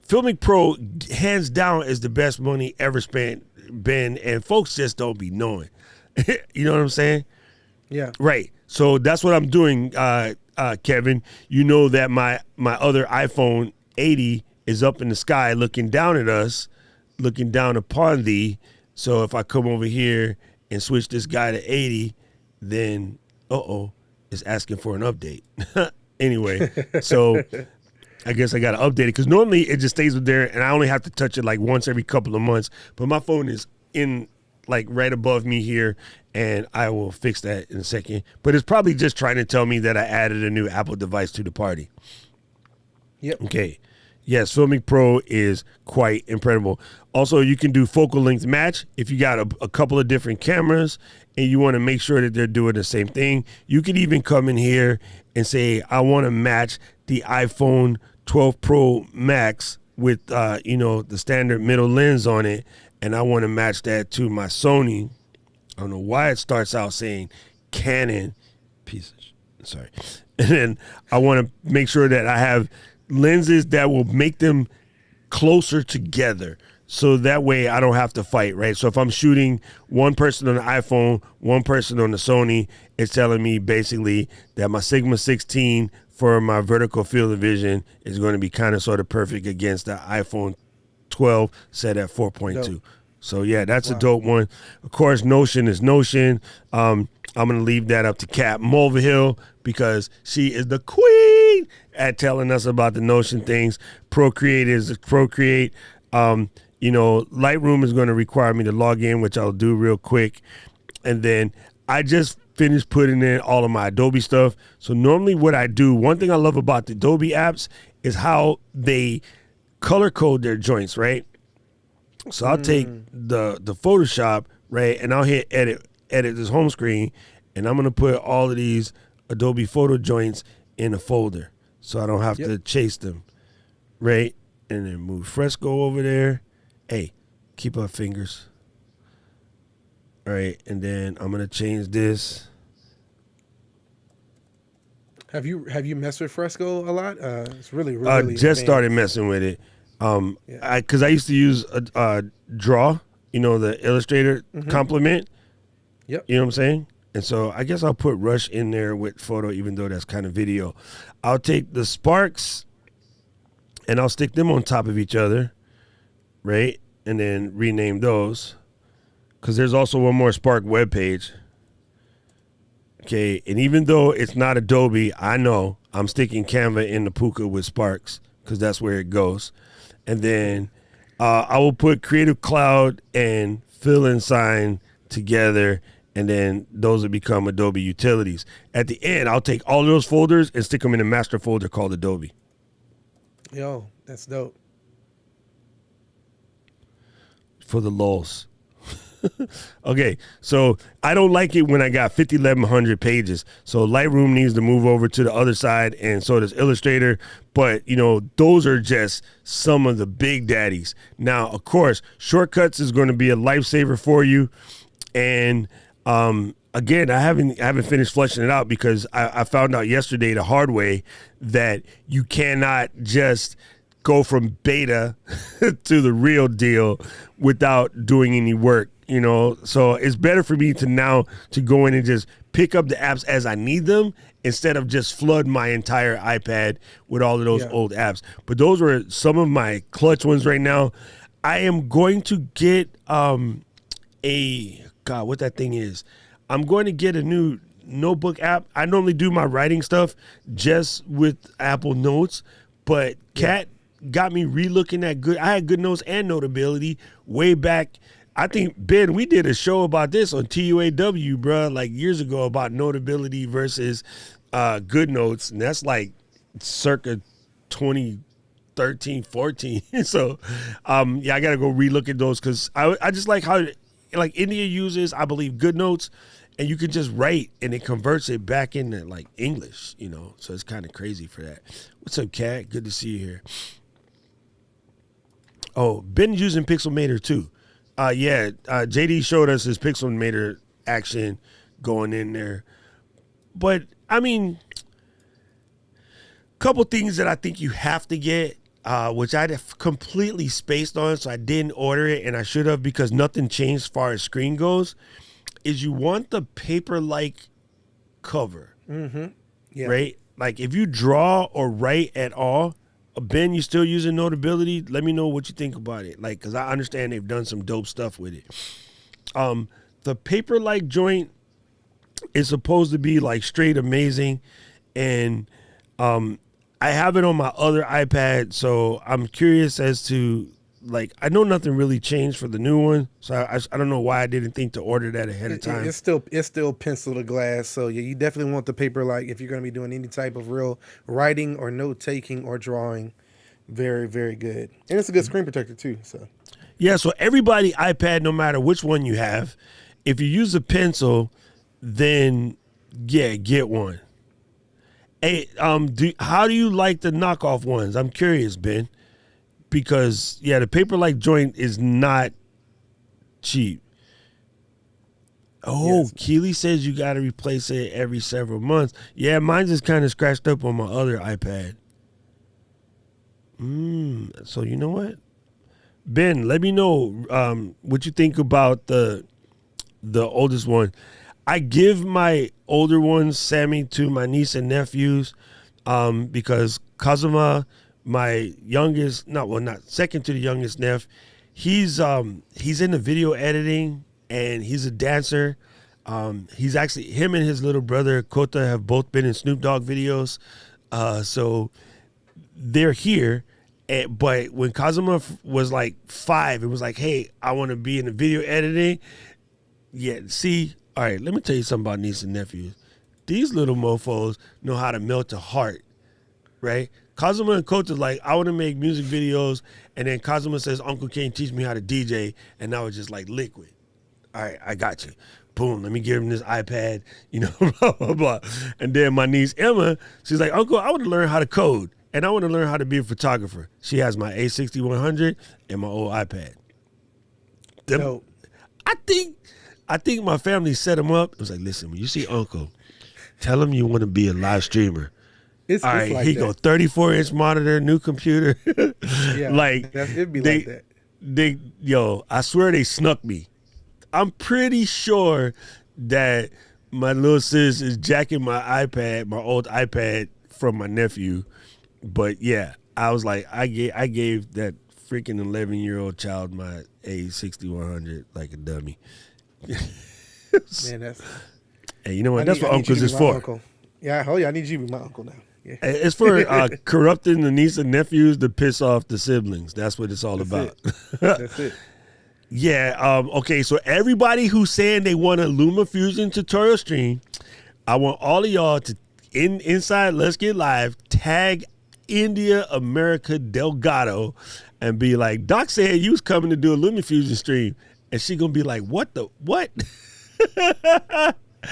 Filmic Pro, hands down, is the best money ever spent, Ben, and folks just don't be knowing. You know what I'm saying? Yeah. Right. So that's what I'm doing, Kevin. You know that my other iPhone 80 is up in the sky looking down at us, looking down upon thee. So if I come over here and switch this guy to 80, then, it's asking for an update. Anyway, so I guess I got to update it because normally it just stays there and I only have to touch it like once every couple of months. But my phone is in like right above me here and I will fix that in a second. But it's probably just trying to tell me that I added a new Apple device to the party. Yep. Okay. Yes, Filmic Pro is quite incredible. Also, you can do focal length match. If you got a couple of different cameras and you want to make sure that they're doing the same thing, you can even come in here and say, I want to match the iPhone 12 Pro Max with, the standard middle lens on it, and I want to match that to my Sony. I don't know why it starts out saying Canon pieces. Sorry. And then I want to make sure that I have lenses that will make them closer together. So that way I don't have to fight, right? So if I'm shooting one person on the iPhone, one person on the Sony, it's telling me basically that my Sigma 16 for my vertical field of vision is going to be kind of sort of perfect against the iPhone 12 set at 4.2. So yeah, that's a dope one. Of course, Notion is Notion. I'm going to leave that up to Kat Mulvihill because she is the queen at telling us about the Notion things. Procreate is Procreate. Lightroom is going to require me to log in, which I'll do real quick. And then I just finished putting in all of my Adobe stuff. So normally what I do, one thing I love about the Adobe apps is how they color code their joints, right? So I'll take the Photoshop, right, and I'll hit edit this home screen, and I'm going to put all of these Adobe photo joints in a folder so I don't have to chase them, right? And then move Fresco over there. Hey, keep our fingers. All right, and then I'm going to change this. Have you messed with Fresco a lot? It's really really. Just started messing with it. Because I used to use Draw, the Illustrator complement. Yep. You know what I'm saying? And so I guess I'll put Rush in there with photo, even though that's kind of video. I'll take the sparks and I'll stick them on top of each other, right? And then rename those. Because there's also one more Spark web page. Okay, and even though it's not Adobe, I know I'm sticking Canva in the Puka with Sparks because that's where it goes. And then I will put Creative Cloud and Fill and Sign together, and then those will become Adobe utilities. At the end, I'll take all of those folders and stick them in a master folder called Adobe. Yo, that's dope. For the lulz. Okay, so I don't like it when I got 5,100 pages. So Lightroom needs to move over to the other side, and so does Illustrator. But, those are just some of the big daddies. Now, of course, Shortcuts is going to be a lifesaver for you. And again, I haven't finished fleshing it out because I found out yesterday the hard way that you cannot just go from beta to the real deal without doing any work. So it's better for me to go in and just pick up the apps as I need them instead of just flood my entire iPad with all of those old apps. But those were some of my clutch ones right now. I am going to get what that thing is. I'm going to get a new notebook app. I normally do my writing stuff just with Apple Notes, but Kat got me relooking at I had Good Notes and Notability way back. I think, Ben, we did a show about this on TUAW, bro, like years ago about Notability versus Good Notes. And that's like circa 2013, 14. So, I got to go relook at those because I just like how, like, India uses, I believe, Good Notes, and you can just write and it converts it back into, like, English, So it's kind of crazy for that. What's up, Kat? Good to see you here. Oh, Ben's using Pixelmator too. JD showed us his Pixelmator action going in there. But, a couple things that I think you have to get, which I completely spaced on, so I didn't order it, and I should have because nothing changed as far as screen goes, is you want the paper-like cover. Mm-hmm. Yeah. Right? Like, if you draw or write at all, Ben, you still using Notability? Let me know what you think about it. Like, because I understand they've done some dope stuff with it. The paper-like joint is supposed to be, like, straight amazing. And I have it on my other iPad, so I'm curious as to, like, I know nothing really changed for the new one, so I don't know why I didn't think to order that ahead of time. It's still pencil to glass, so yeah, you definitely want the paper like if you're going to be doing any type of real writing or note taking or drawing. Very, very good, and it's a good screen protector too. So yeah, so everybody iPad, no matter which one you have, if you use a pencil, then get one. Hey, how do you like the knockoff ones? I'm curious, Ben. Because, the paper-like joint is not cheap. Oh, yes. Keely says you got to replace it every several months. Yeah, mine's just kind of scratched up on my other iPad. So you know what? Ben, let me know what you think about the oldest one. I give my older ones, Sammy, to my niece and nephews because Kazuma, my youngest, not second to the youngest nephew, he's in the video editing and he's a dancer. He's actually, him and his little brother Kota have both been in Snoop Dogg videos. So they're here But when Kazuma was like 5, it was like, hey, I want to be in the video editing. Yeah, see, all right, let me tell you something about nieces and nephews. These little mofos know how to melt a heart, right? Kazuma and Coach is like, I want to make music videos, and then Kazuma says, Uncle Kane, teach me how to DJ, and I was just like, liquid. All right, I got you. Boom, let me give him this iPad, blah, blah, blah. And then my niece Emma, she's like, Uncle, I want to learn how to code, and I want to learn how to be a photographer. She has my A6100 and my old iPad. Dope. I think my family set him up. It was like, listen, when you see Uncle, tell him you want to be a live streamer. It's All right, like he that. go 34-inch monitor, new computer. Yeah, like it'd be like that. I swear they snuck me. I'm pretty sure that my little sis is jacking my iPad, my old iPad, from my nephew. But yeah, I was like, I gave that freaking 11-year-old child my A6100 like a dummy. Man, that's. Hey, you know what? That's what uncles is for. Uncle. Yeah, oh yeah, I need you to be my uncle now. Yeah. It's for corrupting the niece and nephews to piss off the siblings. That's what it's all That's about. That's it. Yeah. Okay. So everybody who's saying they want a Lumafusion tutorial stream, I want all of y'all to inside Let's Get Live tag India America Delgado and be like, Doc said you was coming to do a Lumafusion stream, and she gonna be like, what?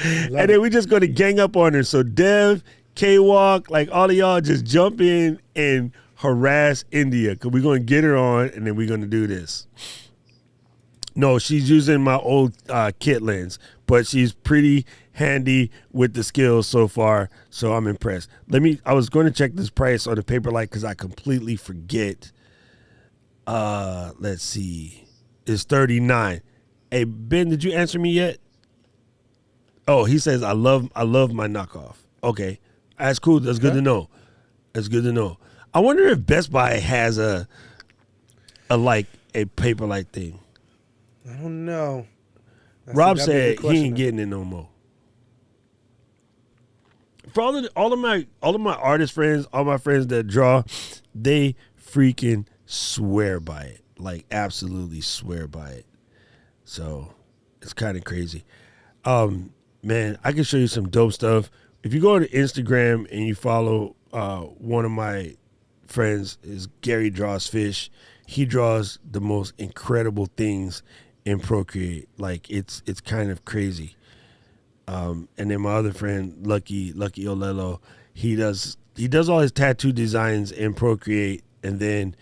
And then we just gonna gang up on her. So Dev, K-Walk, like all of y'all just jump in and harass India, because we're gonna get her on, and then we're gonna do this. No, she's using my old kit lens, but she's pretty handy with the skills so far, so I'm impressed. I was going to check this price on the Paperlight because I completely forget. Let's see. It's $39. Hey, Ben, did you answer me yet? Oh, he says, I love my knockoff. Okay. That's cool. That's good to know. That's good to know. I wonder if Best Buy has a Paperlight thing. I don't know. Rob said he ain't getting it no more. For all of my artist friends, all my friends that draw, they freaking swear by it. Like absolutely swear by it. So it's kind of crazy. Man, I can show you some dope stuff. If you go to Instagram and you follow one of my friends, is Gary Draws Fish. He draws the most incredible things in Procreate. Like it's kind of crazy. And then my other friend, Lucky Olelo, he does all his tattoo designs in Procreate and then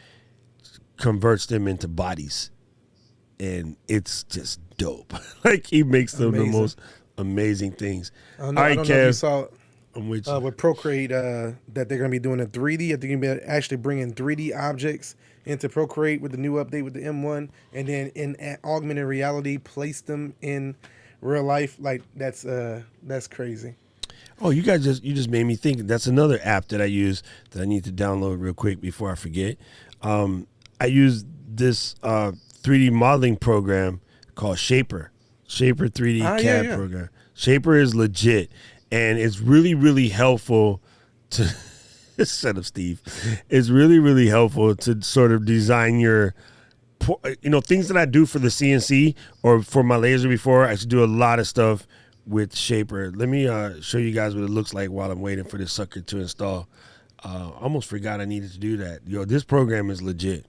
converts them into bodies. And it's just dope. Like he makes them the most amazing things. I don't know if you saw with Procreate that they're going to be doing a 3D. I think you're going to be actually bringing 3D objects into Procreate with the new update with the M1, and then in augmented reality, place them in real life. Like that's crazy. Oh, you just made me think. That's another app that I use that I need to download real quick before I forget. I use this 3D modeling program called Shaper 3D CAD program. Shaper is legit, and it's really, really helpful to shut up, Steve. It's really, really helpful to sort of design your, things that I do for the CNC or for my laser before. I should do a lot of stuff with Shaper. Let me show you guys what it looks like while I'm waiting for this sucker to install. Almost forgot I needed to do that. This program is legit.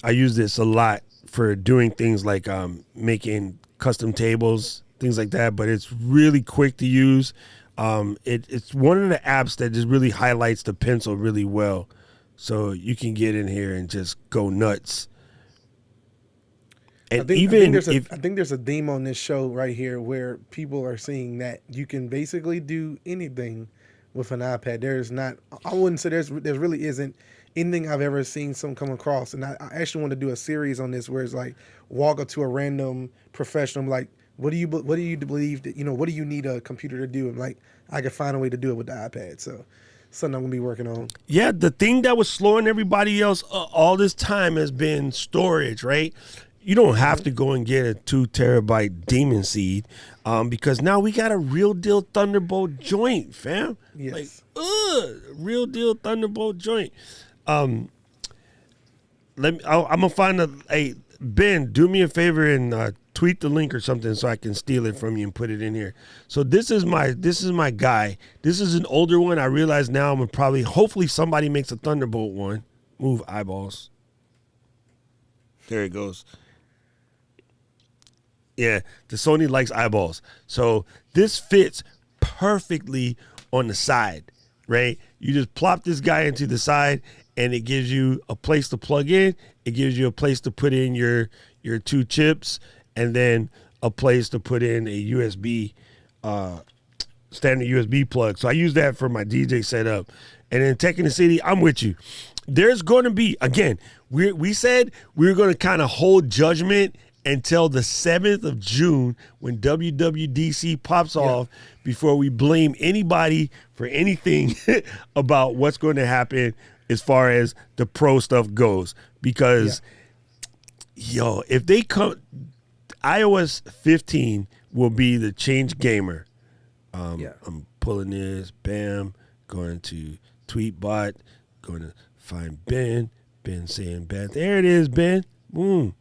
I use this a lot for doing things like making custom tables, things like that, but it's really quick to use. It's one of the apps that just really highlights the pencil really well. So you can get in here and just go nuts. And I think there's a theme on this show right here where people are seeing that you can basically do anything with an iPad. I wouldn't say there really isn't anything I've ever seen someone come across. And I actually want to do a series on this where it's like walk up to a random professional, like, what do you believe that, what do you need a computer to do? And like, I could find a way to do it with the iPad. So something I'm gonna be working on. Yeah, the thing that was slowing everybody else all this time has been storage, right? You don't have to go and get a 2 terabyte Demon Seed. because now we got a real deal Thunderbolt joint, fam. Yes. Real deal Thunderbolt joint. I'm gonna find hey, Ben, do me a favor and tweet the link or something so I can steal it from you and put it in here. So this is my guy. This is an older one. I realize now I'm gonna probably, hopefully somebody makes a Thunderbolt one. Move eyeballs. There it goes. Yeah, the Sony likes eyeballs. So this fits perfectly on the side, right? You just plop this guy into the side and it gives you a place to plug in. It gives you a place to put in your 2 chips and then a place to put in a USB, standard USB plug. So I use that for my DJ setup. And then Tech in the City, I'm with you. There's going to be, again, we said we were going to kind of hold judgment until the 7th of June when WWDC pops off before we blame anybody for anything about what's going to happen as far as the pro stuff goes. Because, if they come, iOS 15 will be the change gamer. I'm pulling this, bam, going to TweetBot, going to find Ben saying Ben. There it is, Ben. Boom.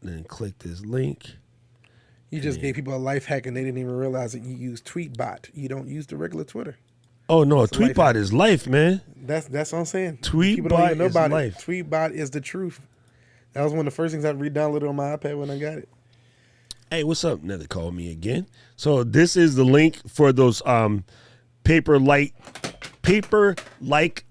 Then click this link. You just gave people a life hack and they didn't even realize that you use TweetBot. You don't use the regular Twitter. Oh no, TweetBot is life, man. That's what I'm saying. TweetBot People don't even know is about life. it. TweetBot is the truth. That was one of the first things I re-downloaded on my iPad when I got it. Hey, what's up? Never call me again. So this is the link for those paper like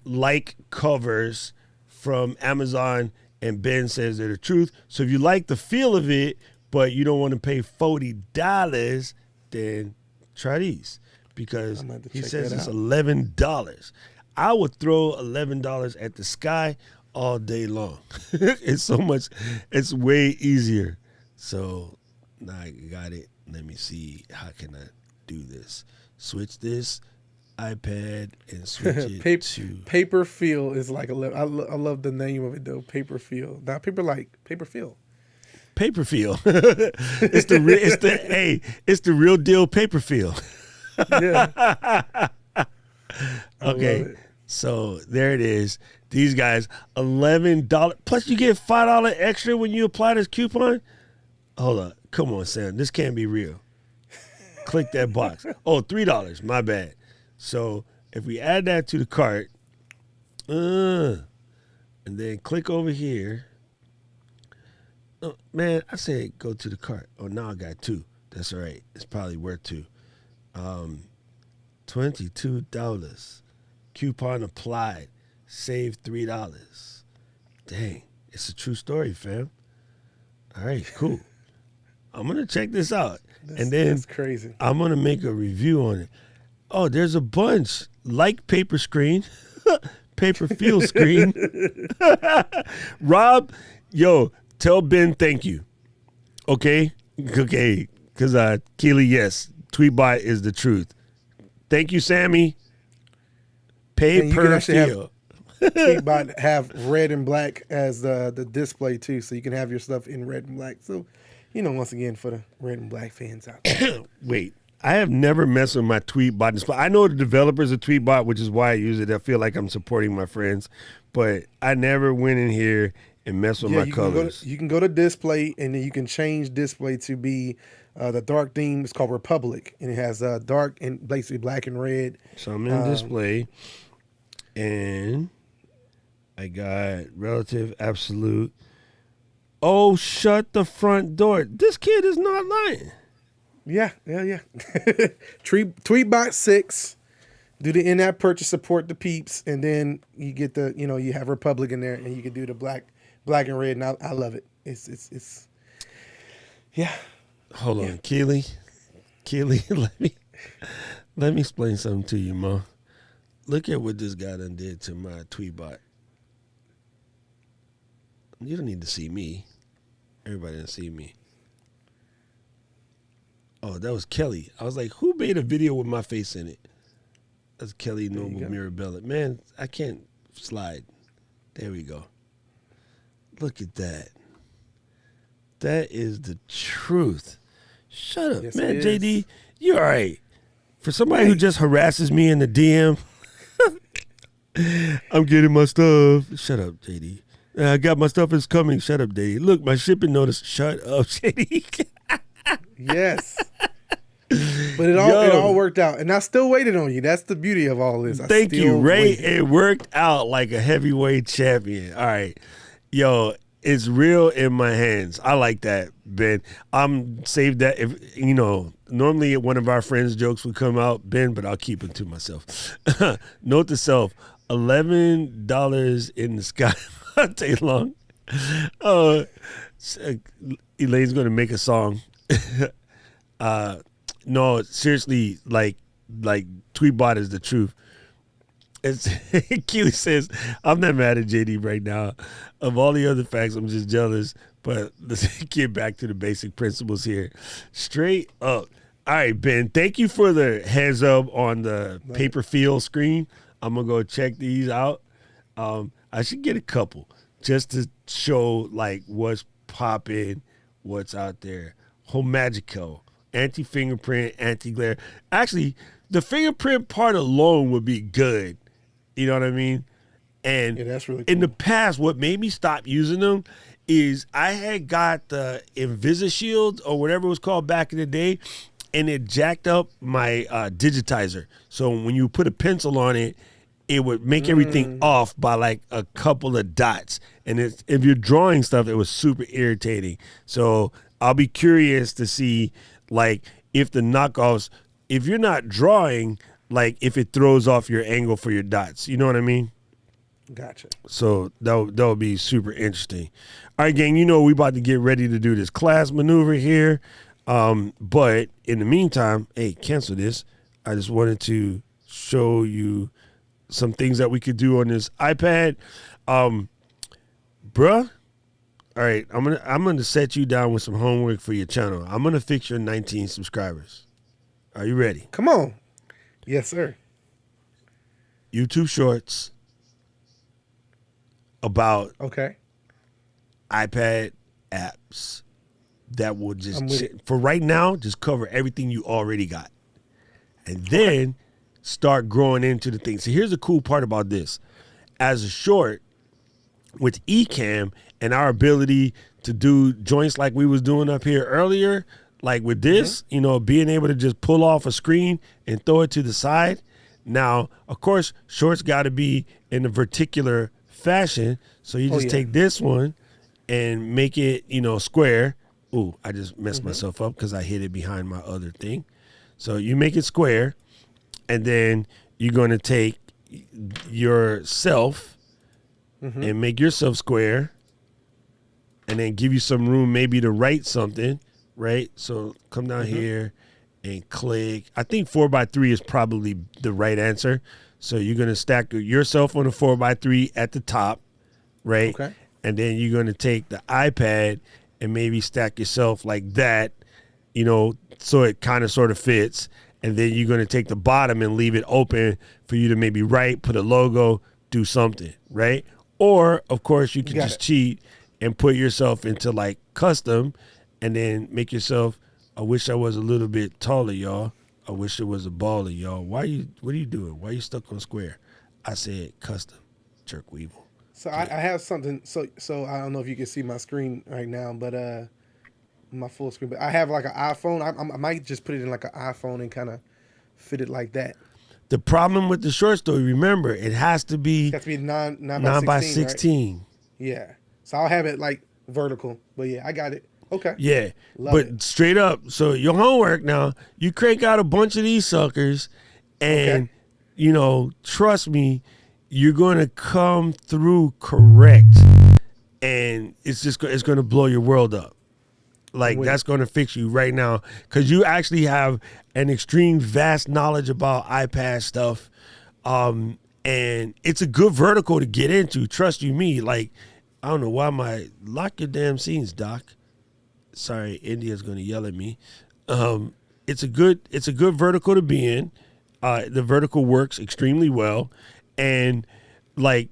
covers from Amazon, and Ben says they're the truth. So if you like the feel of it, but you don't want to pay $40, then try these because he says it's $11. I would throw $11 at the sky all day long. It's so much, it's way easier. So now I got it. Let me see, how can I do this? Switch this iPad and switch it to Paper Feel is like I love the name of it though. Paper Feel, not paper like Paper Feel. Paper Feel. It's the real deal Paper Feel. Yeah. Okay, so there it is. These guys, $11 plus you get $5 extra when you apply this coupon. Hold up, come on, Sam, this can't be real. Click that box. Oh, $3. My bad. So if we add that to the cart, and then click over here. Oh, man, I said go to the cart. Oh, now I got 2. That's all right. It's probably worth 2. $22. Coupon applied. Save $3. Dang, it's a true story, fam. All right, cool. I'm gonna check this out, and then that's crazy. I'm gonna make a review on it. Oh, there's a bunch like Paper Screen, Paper Feel Screen. Rob, yo, tell Ben thank you. Okay, because Keely, yes, TweetBot is the truth. Thank you, Sammy. Paper Feel. TweetBot have red and black as the display too, so you can have your stuff in red and black. So, once again, for the red and black fans out there. Wait, I have never messed with my TweetBot display. I know the developers of TweetBot, which is why I use it. I feel like I'm supporting my friends, but I never went in here and messed with my colors. You can go to display, and then you can change display to be the dark theme. It's called Republic, and it has dark and basically black and red. So I'm in display, and I got relative, absolute. Oh, shut the front door. This kid is not lying. Yeah. TweetBot 6. Do the in-app purchase, support the peeps, and then you get the, you have Republic in there, and you can do the black and red, and I love it. It's yeah. Hold on, Keely, let me explain something to you, Ma. Look at what this guy done did to my TweetBot. You don't need to see me. Everybody didn't see me. Oh, that was Kelly. I was like, who made a video with my face in it? That's Kelly Noble Mirabella. Man, I can't slide. There we go. Look at that. That is the truth. Shut up, Yes, man. it JD, is. you all right? For somebody who just harasses me in the DM, I'm getting my stuff. Shut up, JD. I got my stuff is coming. Shut up, JD. Look, my shipping notice. Shut up, JD. Yes. But it all worked out, and I still waited on you. That's the beauty of all this. Thank you, still Ray. waited. It worked out like a heavyweight champion. All right. Yo, it's real in my hands. I like that, Ben. I'm saved that if normally one of our friends' jokes would come out, Ben, but I'll keep it to myself. Note to self, $11 in the sky all day long. Elaine's gonna make a song. No, seriously, like Tweetbot is the truth. It's Keely says, I'm not mad at JD right now. Of all the other facts, I'm just jealous. But let's get back to the basic principles here. Straight up. All right, Ben, thank you for the heads up on the paper field screen. I'm going to go check these out. I should get a couple just to show like what's popping, what's out there. Home Magico, anti-fingerprint, anti-glare. Actually, the fingerprint part alone would be good. You know what I mean? And Yeah, that's really cool. in the past, what made me stop using them is I had got the InvisiShield or whatever it was called back in the day, and it jacked up my digitizer. So when you put a pencil on it, it would make everything off by like a couple of dots. And if you're drawing stuff, it was super irritating. So I'll be curious to see like if the knockoffs, if you're not drawing, like if it throws off your angle for your dots. You know what I mean? Gotcha. So that would be super interesting. All right, gang, we about to get ready to do this class maneuver here. But in the meantime, hey, cancel this. I just wanted to show you some things that we could do on this iPad. Bruh, all right, I'm gonna set you down with some homework for your channel. I'm gonna fix your 19 subscribers. Are you ready? Come on. Yes, sir. YouTube Shorts about Okay. iPad apps that will just, I'm with it. for right now, just cover everything you already got. And then start growing into the things. So here's the cool part about this. As a short, with Ecamm and our ability to do joints like we was doing up here earlier, like with this, being able to just pull off a screen and throw it to the side. Now, of course, shorts got to be in a verticular fashion. So you just take this one and make it, square. Ooh, I just messed myself up because I hid it behind my other thing. So you make it square, and then you're going to take yourself and make yourself square, and then give you some room maybe to write something, right? So come down here and click. I think 4x3 is probably the right answer. So you're going to stack yourself on a 4x3 at the top, right? Okay. And then you're going to take the iPad and maybe stack yourself like that, so it kind of sort of fits. And then you're going to take the bottom and leave it open for you to maybe write, put a logo, do something, right? Or, of course, you can just cheat and put yourself into like custom and then make yourself, I wish I was a little bit taller, y'all. I wish it was a baller, y'all. What are you doing? Why are you stuck on square? I said custom, jerk weevil. So I have something. So I don't know if you can see my screen right now, but my full screen. But I have like an iPhone. I might just put it in like an iPhone and kind of fit it like that. The problem with the short story, remember, it has to be It has to be 9 by 16. 16. Right? Yeah. So I'll have it like vertical. But yeah, I got it. Okay. Yeah, Love but it. straight up. So your homework now, you crank out a bunch of these suckers, and trust me, you're going to come through correct, and it's going to blow your world up. Like that's going to fix you right now because you actually have an extreme vast knowledge about iPad stuff, and it's a good vertical to get into. Trust you me. Like I don't know why lock your damn scenes, Doc. Sorry, India's going to yell at me. It's a good vertical to be in. The vertical works extremely well, and like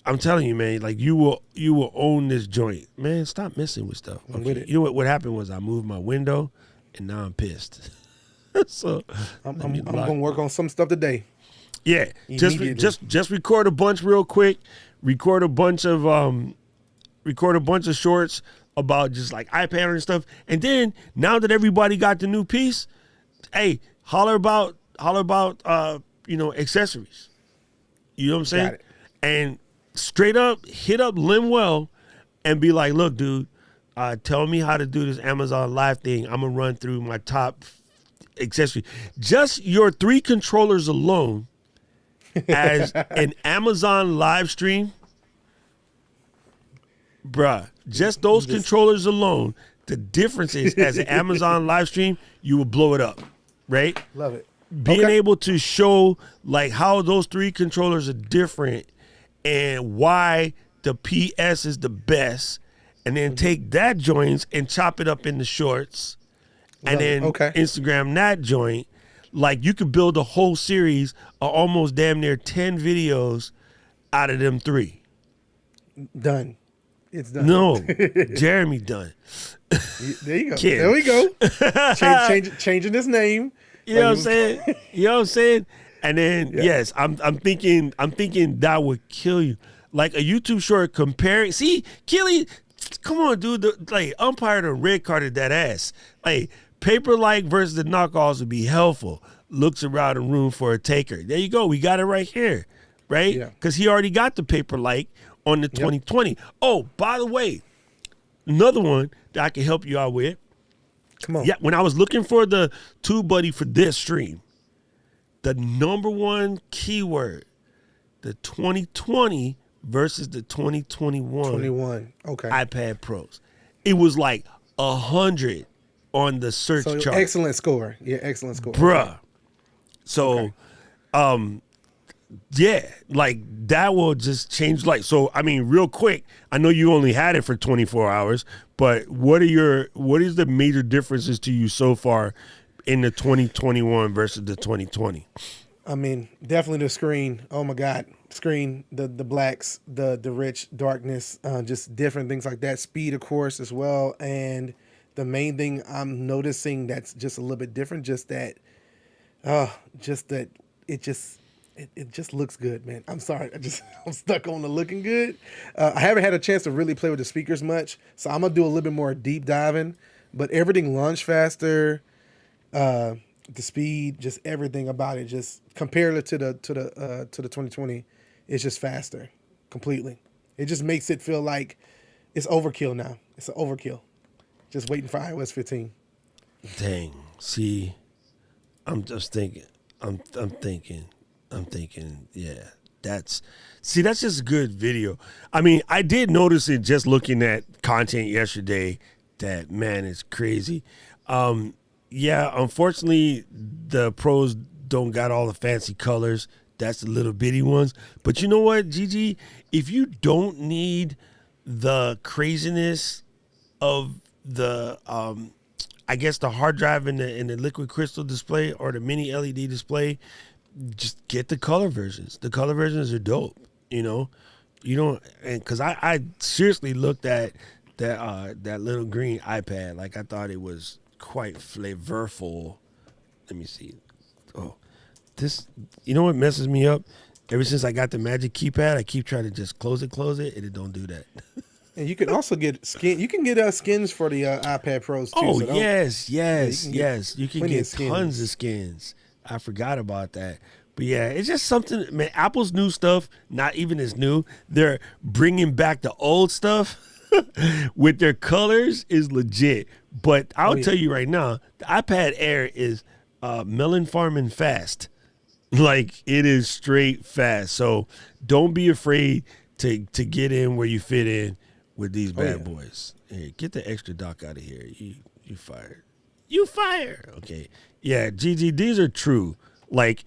I'm telling you, man, like you will own this joint, man. Stop messing with stuff. Okay? With it. You know what happened was I moved my window, and now I'm pissed. So I'm let me gonna work on some stuff today. Yeah, Immediately. just record a bunch real quick. Record a bunch of shorts about just like iPad and stuff. And then now that everybody got the new piece, hey, holler about accessories. You know what I'm saying? Got it. And straight up hit up Limwell and be like, look, dude, tell me how to do this Amazon Live thing. I'm gonna run through my top accessory. Just your 3 controllers alone as an Amazon live stream, bruh. Just those controllers alone, the difference is as an Amazon live stream, you will blow it up, right? Love it. Being able to show like how those 3 controllers are different and why the PS is the best, and then take that joints and chop it up into shorts, and then Instagram that joint. Like you could build a whole series of almost damn near 10 videos out of them 3. Done. It's done. No, Jeremy done. There you go. Kid. There we go. Changing his name. You know what I'm saying? You know what I'm saying? And then yes, I'm thinking that would kill you. Like a YouTube short comparing. See, Kelly, come on, dude. Like umpire the red carded that ass. Like Paper-like versus the knockoffs would be helpful. Looks around the room for a taker. There you go. We got it right here, right? Yeah. Because he already got the Paper-like on the 2020. Oh, by the way, another one that I can help you out with. Come on. Yeah, when I was looking for the TubeBuddy for this stream, the number one keyword, the 2020 versus the 2021 Okay. iPad Pros. It was like 100 on the search chart. Excellent score. Yeah, excellent score. Bruh. So, yeah, like that will just change life. So, I mean, real quick, I know you only had it for 24 hours, but what is the major differences to you so far in the 2021 versus the 2020? I mean, definitely the screen. Oh my God, screen, the blacks, the rich darkness, just different things like that. Speed, of course, as well. And the main thing I'm noticing that's just a little bit different, just that it just looks good, man. I'm sorry, I'm stuck on the looking good. I haven't had a chance to really play with the speakers much, so I'm gonna do a little bit more deep diving. But everything launched faster. The speed, just everything about it, just compared it to the 2020, it's just faster, completely. It just makes it feel like it's overkill now. It's an overkill. Just waiting for iOS 15. Dang. See, I'm just thinking. I'm thinking. Yeah, that's just good video. I mean, I did notice it just looking at content yesterday. That man is crazy. Yeah, unfortunately, the pros don't got all the fancy colors. That's the little bitty ones. But you know what, Gigi? If you don't need the craziness of the, I guess the hard drive and the liquid crystal display or the mini LED display, just get the color versions. The color versions are dope. You know, and because I seriously looked at that little green iPad, like I thought it was quite flavorful. Let me see. Oh, this, you know what messes me up? Ever since I got the Magic Keypad, I keep trying to just close it, and it don't do that. And you can also get skin. You can get skins for the iPad Pros too. Oh, so yes. You can plenty get of skins. tons of skins. I forgot about that. But yeah, it's just something, man. Apple's new stuff, not even as new. They're bringing back the old stuff with their colors is legit. But I'll tell you right now, the iPad Air is melon farming fast. Like, it is straight fast. So don't be afraid to get in where you fit in with these bad boys. Hey, get the extra dock out of here. You fired. You fire. Okay. Yeah, Gigi, these are true. Like,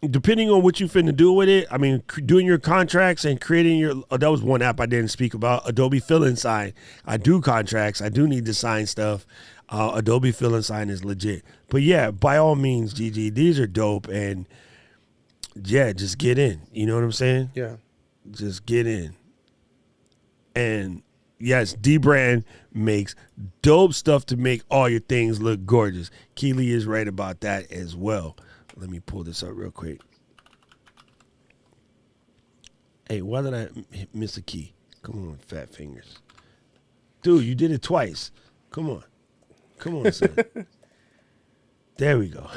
depending on what you finna do with it, I mean, doing your contracts and creating your, that was one app I didn't speak about, Adobe Fill and Sign. I do contracts. I do need to sign stuff. Adobe Fill and Sign is legit. But yeah, by all means, Gigi, these are dope. And yeah, just get in. You know what I'm saying? Yeah. Just get in. And yes, D-Brand makes dope stuff to make all your things look gorgeous. Keely is right about that as well. Let me pull this up real quick. Hey, why did I miss a key? Come on, fat fingers. Dude, you did it twice. Come on. Come on, son. There we go.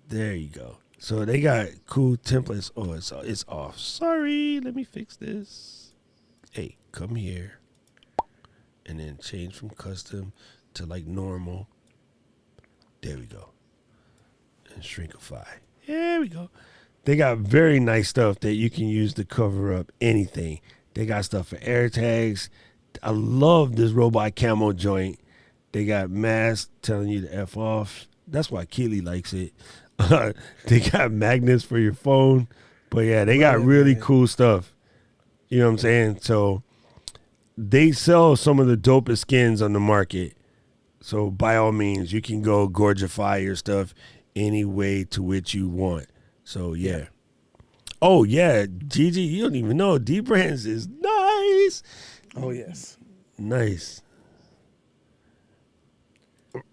There you go. So they got cool templates. Oh, it's off. Sorry. Let me fix this. Hey, come here. And then change from custom to like normal. There we go. And shrinkify. There we go. They got very nice stuff that you can use to cover up anything. They got stuff for air tags. I love this robot camo joint. They got masks telling you to F off. That's why Keely likes it. They got magnets for your phone. But yeah, they got really cool stuff. You know what I'm saying? So they sell some of the dopest skins on the market. So by all means, you can go gorgify your stuff any way to which you want. So yeah. Oh yeah, Gigi, you don't even know. D-Brands is nice. Oh yes. Nice.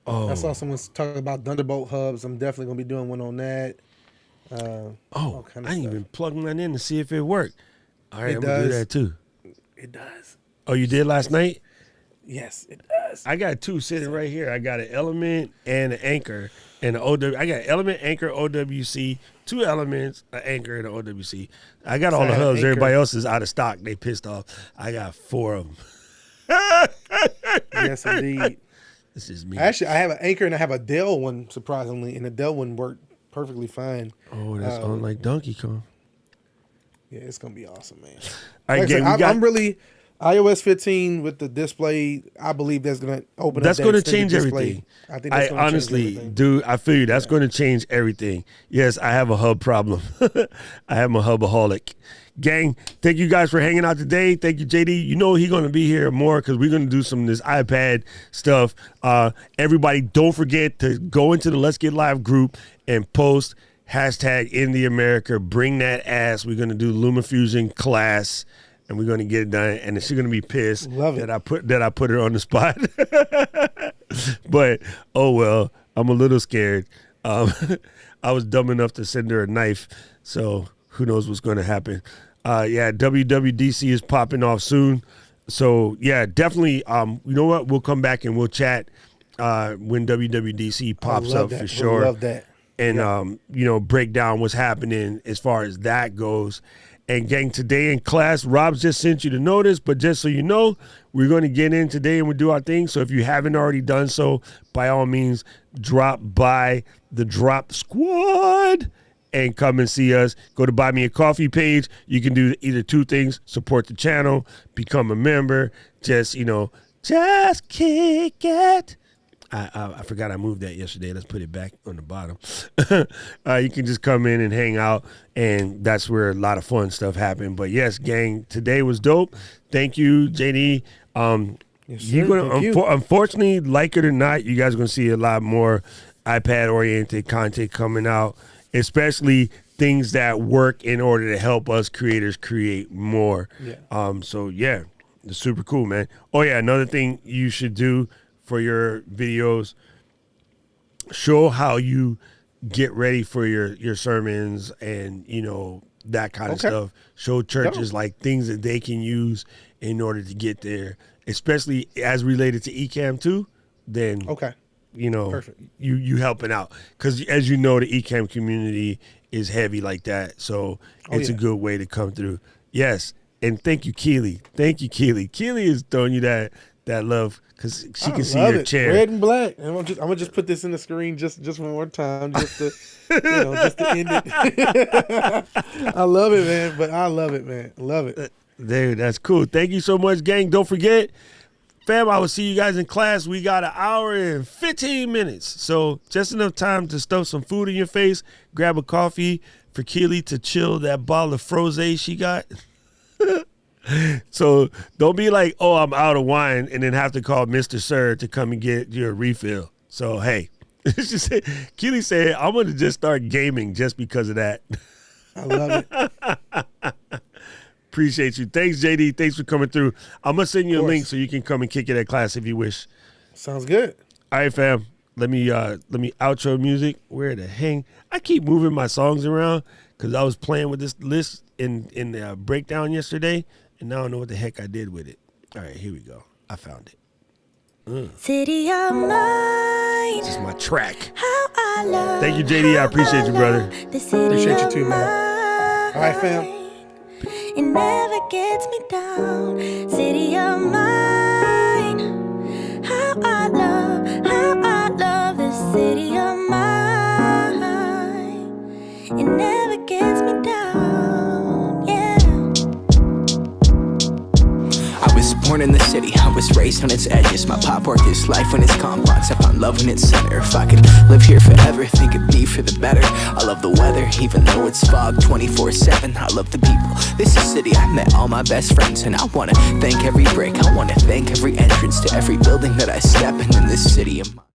Oh. I saw someone talking about Thunderbolt Hubs. I'm definitely gonna be doing one on that. I didn't even plug mine in to see if it worked. All right, It I'm gonna do does. that too. It does. Oh, you did last night? Yes, it does. I got two sitting right here. I got an element and an anchor and an OW. I got element, anchor, OWC, 2 elements, an anchor, and an OWC. I got all the I had hubs. anchor. Everybody else is out of stock. They pissed off. I got 4 of them. Yes, indeed. This is me. Actually, I have an Anchor and I have a Dell one, surprisingly, and the Dell one worked perfectly fine. Oh, that's on like Donkey Kong. Yeah, it's gonna be awesome, man. All right, Like I said, gang, we got- I'm really iOS 15 with the display. I believe that's gonna open. That's up going to extended change display. everything. I think that's gonna honestly, change everything. dude, I feel you. That's going to change everything. Yes, I have a hub problem. I am a hubaholic. Gang, thank you guys for hanging out today. Thank you, JD. You know he's going to be here more because we're going to do some of this iPad stuff. Everybody, don't forget to go into the Let's Get Live group and post hashtag #InTheAmerica. Bring that ass. We're going to do Lumafusion class. And we're gonna get it done, and she's gonna be pissed Love it. that I put her on the spot. But oh well, I'm a little scared. I was dumb enough to send her a knife, so who knows what's gonna happen. Yeah, WWDC is popping off soon, so yeah, definitely. You know what? We'll come back and we'll chat when WWDC pops love up that. for Would sure. love that. And break down what's happening as far as that goes. And gang, today in class, Rob's just sent you the notice, but just so you know, we're going to get in today and we'll do our thing. So if you haven't already done so, by all means, drop by the Drop Squad and come and see us. Go to Buy Me a Coffee page. You can do either 2 things: support the channel, become a member, just kick it. I forgot I moved that yesterday. Let's put it back on the bottom. You can just come in and hang out, and that's where a lot of fun stuff happened. But yes, gang, today was dope. Thank you, JD. Yes, You're sir. gonna, Thank you. unfortunately, like it or not, you guys are gonna see a lot more iPad-oriented content coming out, especially things that work in order to help us creators create more. Yeah. So yeah, it's super cool, man. Oh yeah, another thing you should do for your videos, show how you get ready for your sermons and that kind of stuff. Show churches like things that they can use in order to get there, especially as related to Ecamm too. Then Perfect. you helping out, because as you know, the Ecamm community is heavy like that, so it's a good way to come through. Yes, and thank you, Keely. Thank you, Keely. Keely is throwing you that love because she can see your chair. Red and black. And I'm gonna just put this in the screen just one more time, just to just to end it. I love it, man. But I love it, man. Love it. Dude, that's cool. Thank you so much, gang. Don't forget, fam, I will see you guys in class. We got 1 hour and 15 minutes. So just enough time to stuff some food in your face, grab a coffee for Keely to chill that bottle of Frosé she got. So don't be like, oh, I'm out of wine, and then have to call Mr. Sir to come and get your refill. So, hey, Keely said, I'm going to just start gaming just because of that. I love it. Appreciate you. Thanks, JD. Thanks for coming through. I'm going to send you a link so you can come and kick it at class if you wish. Sounds good. All right, fam. Let me outro music. Where the hang? I keep moving my songs around because I was playing with this list in the breakdown yesterday, and now I don't know what the heck I did with it. All right, here we go. I found it. City of mine. This is my track. How I love. Thank you, JD. I appreciate you, brother. The city Appreciate you of too, man. All right, fam. mine. It never gets me down. City of mine. How I love the city of mine. It never gets me down. Yeah. I was born in the city, I was raised on its edges. My pop work is life when it's complex. I found love in its center. If I could live here forever, think it'd be for the better. I love the weather, even though it's fog 24/7. I love the people, this is city. I met all my best friends, and I wanna thank every brick. I wanna thank every entrance to every building that I step in this city of mine.